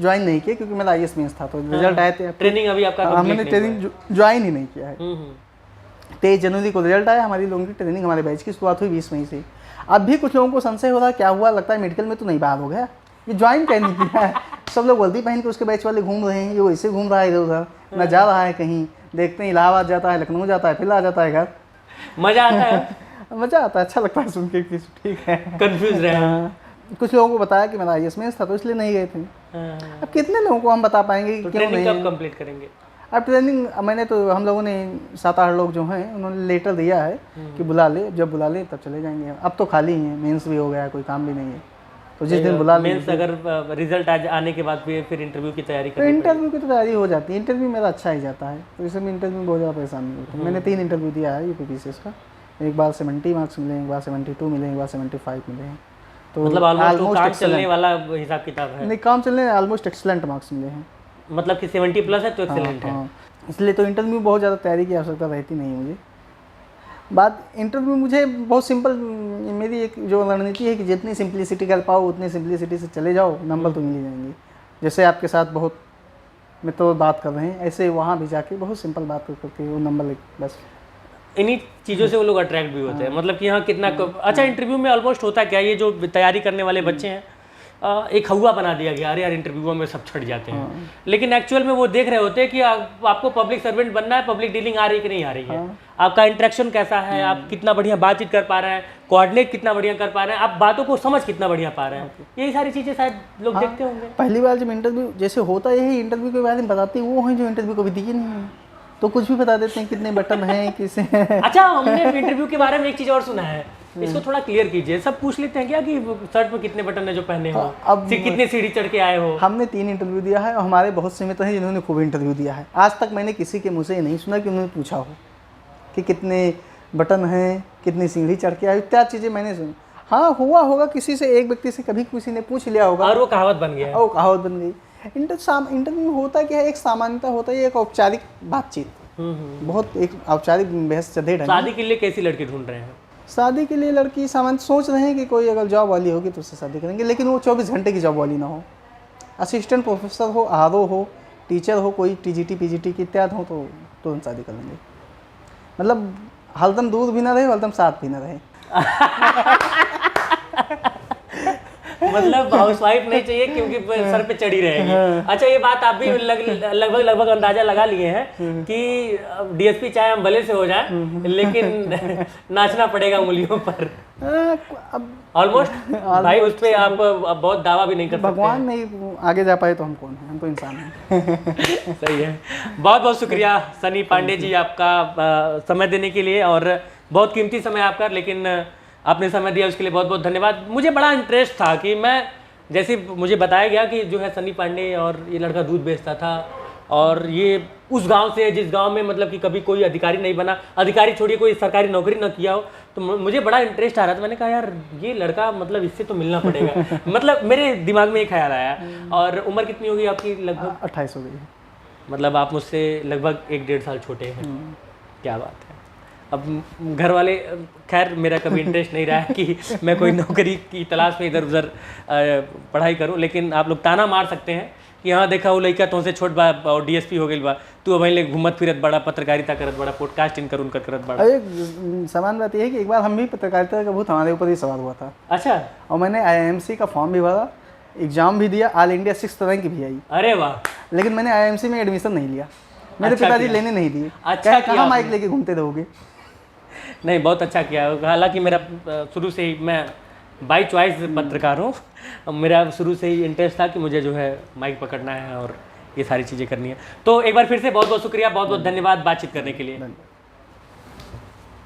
ज्वाइन नहीं किए क्योंकि मेरा IAS मेंस था, तो रिजल्ट आए थे। ट्रेनिंग अभी आपका हमने कंप्लीट नहीं ट्रेनिंग ज्वाइन ही नहीं किया है। हुआ है। 23 जनवरी को रिजल्ट आया, हमारी लोगों की ट्रेनिंग, हमारे बैच की शुरुआत हुई 20 मई से। अब भी कुछ लोगों को संशय हो रहा है क्या हुआ, लगता है मेडिकल में तो नहीं बाहर हो गया, ये ज्वाइन क्या नहीं किया है। सब लोग वर्दी पहन के उसके बैच वाले घूम रहे हैं, ये वैसे घूम रहा है इधर उधर, ना जा रहा है कहीं। देखते हैं इलाहाबाद जाता है, लखनऊ जाता है, फिर आ जाता है घर। मजा आता है, मज़ा आता है, अच्छा लगता है सुन के कि ठीक है। कंफ्यूज रहे हैं। हाँ। कुछ लोगों को बताया कि मेरा IAS मेंस था तो इसलिए नहीं गए थे। हाँ। अब कितने लोगों को हम बता पाएंगे कि तो क्यों ट्रेनिंग नहीं। कब कंप्लीट करेंगे? अब ट्रेनिंग मैंने तो, हम लोगों ने 7-8 लोग जो हैं उन्होंने लेटर दिया है कि बुला ले, जब बुला ले तब चले जाएंगे। अब तो खाली ही है, मेंस भी हो गया, कोई काम भी नहीं है, तो जिस दिन बुला ले। मेंस अगर रिजल्ट आने के बाद फिर इंटरव्यू की तैयारी तो करनी इंटरव्यू की तो तैयारी हो जाती है, इंटरव्यू मेरा अच्छा ही जाता है, तो इसमें इंटरव्यू में बहुत ज़्यादा परेशानी नहीं होती। मैंने 3 इंटरव्यू दिया है UPPCS का, एक बार 70 मार्क्स मिले, एक बार 72 मिले, एक बार 75 मिले हैं। तो मतलब ऑलमोस्ट काम excellent। चलने वाला हिसाब किताब है, नहीं, काम चलने ऑलमोस्ट एक्सलेंट मार्क्स मिले हैं। मतलब कि 70 प्लस है तो एक्सेलेंट है। हाँ, इसलिए तो इंटरव्यू में बहुत ज़्यादा तैयारी की आवश्यकता रहती नहीं है मुझे। बात इंटरव्यू मुझे बहुत सिंपल, मेरी एक जो रणनीति है कि जितनी सिंप्लिसिटी कर पाओ उतनी सिंप्लिसिटी से चले जाओ, नंबर तो मिल ही जाएंगे। जैसे आपके साथ बहुत मित्र बात कर रहे हैं, ऐसे वहाँ भी जाके बहुत सिंपल बात करके वो नंबर बस। इन्हीं चीज़ों से वो लोग अट्रैक्ट भी होते हैं, मतलब कि हाँ कितना अच्छा इंटरव्यू में ऑलमोस्ट होता क्या, ये जो तैयारी करने वाले बच्चे हैं एक हवा बना दिया गया, अरे यार इंटरव्यूओं में सब छट जाते हैं, लेकिन एक्चुअल में वो देख रहे होते हैं कि आपको पब्लिक सर्वेंट बनना है, पब्लिक डीलिंग आ रही कि नहीं आ रही है, आपका इंटरेक्शन कैसा है, आप कितना बढ़िया बातचीत कर पा रहे हैं, कोऑर्डिनेट कितना बढ़िया कर पा रहे हैं, आप बातों को समझ कितना बढ़िया पा रहे हैं, यही सारी चीज़ें शायद लोग देखते होंगे। पहली बार जब इंटरव्यू जैसे होता यही, इंटरव्यू के बारे में बताते हैं वो हैं जो इंटरव्यू कभी दिए नहीं है, तो कुछ भी बता देते हैं, कितने बटन हैं किसे। अच्छा, हमने इंटरव्यू के बारे में एक चीज़ और सुना है, इसको थोड़ा क्लियर कीजिए। सब पूछ लेते हैं क्या कि शर्ट में कितने बटन है जो पहने हो, अब कितने सीढ़ी चढ़ के आए हो? हमने 3 इंटरव्यू दिया है और हमारे बहुत से मित्र हैं जिन्होंने खूब इंटरव्यू दिया है। आज तक मैंने किसी के मुँह से ये नहीं सुना कि उन्होंने पूछा हो कि कितने बटन हैं, कितनी सीढ़ी चढ़ के आए, इत्यादि चीज़ें मैंने सुनी। हाँ, हुआ होगा किसी से, एक व्यक्ति से कभी किसी ने पूछ लिया होगा और वो कहावत बन गया है। और कहावत बन गई। इंटरव्यू होता क्या है, एक सामान्यता होता है, एक औपचारिक बातचीत, बहुत एक औपचारिक बहस चढ़े ढंग। शादी के लिए कैसी लड़की ढूंढ रहे हैं? शादी के लिए लड़की सामान्य सोच रहे हैं कि कोई अगर जॉब वाली होगी तो उससे शादी करेंगे, लेकिन वो 24 घंटे की जॉब वाली ना हो, असिस्टेंट प्रोफेसर हो, RO हो, टीचर हो, कोई TGT PGT की इत्यादि हो तो तुरंत शादी कर लेंगे। मतलब हरदम दूर भी ना रहे, हरदम साथ भी ना रहे। मतलब हाउसवाइफ नहीं चाहिए क्योंकि सर पे चढ़ी रहेगी। अच्छा, ये बात आप भी लगभग अंदाजा लगा लिए हैं कि DSP चाहे हम भले से हो जाए लेकिन नाचना पड़ेगा उंगलियों पर ऑलमोस्ट। भाई उस पर आप बहुत दावा भी नहीं कर सकते। भगवान नहीं आगे जा पाए तो हम कौन हैं, हम तो इंसान हैं। सही है। बहुत बहुत शुक्रिया सनी पांडे जी आपका समय देने के लिए, और बहुत कीमती समय आपका, लेकिन आपने समय दिया उसके लिए बहुत बहुत धन्यवाद। मुझे बड़ा इंटरेस्ट था कि मैं, जैसे मुझे बताया गया कि जो है सनी पांडे और ये लड़का दूध बेचता था, और ये उस गांव से, जिस गांव में मतलब कि कभी कोई अधिकारी नहीं बना, अधिकारी छोड़िए कोई सरकारी नौकरी ना किया हो, तो मुझे बड़ा इंटरेस्ट आ रहा था। मैंने कहा यार ये लड़का, मतलब इससे तो मिलना पड़ेगा। मतलब मेरे दिमाग में ये ख्याल आया। और उम्र कितनी होगी आपकी? लगभग 28 हो गई। मतलब आप मुझसे लगभग 1-1.5 साल छोटे हैं। क्या बात है। अब घर वाले, खैर मेरा कभी इंटरेस्ट नहीं रहा है कि मैं कोई नौकरी की तलाश में इधर उधर पढ़ाई करूं, लेकिन आप लोग ताना मार सकते हैं कि हाँ देखा वो लड़का तुमसे छोट बा और DSP हो गई बा, तू वहीं ले घूमत फिरत बड़ा, पत्रकारिता करत बड़ा, पॉडकास्टिंग कर उनका करत बड़ा। अरे सामान बात यह है कि एक बार हम भी पत्रकारिता का भूत हमारे ऊपर ही सवाल हुआ था। अच्छा। और मैंने IIMC का फॉर्म भी भरा, एग्जाम भी दिया, ऑल इंडिया 6th रैंक भी आई। अरे वाह। लेकिन मैंने IIMC में एडमिशन नहीं लिया, मेरे अच्छा पिताजी किया। लेने नहीं दिए। अच्छा किया कहाँ माइक लेके घूमते रहोगे। नहीं, बहुत अच्छा किया। हालांकि मेरा शुरू से ही, मैं बाई चॉइस पत्रकार हूँ, मेरा शुरू से ही इंटरेस्ट था कि मुझे जो है माइक पकड़ना है और ये सारी चीज़ें करनी है। तो एक बार फिर से बहुत बहुत शुक्रिया, बहुत बहुत धन्यवाद बातचीत करने के लिए।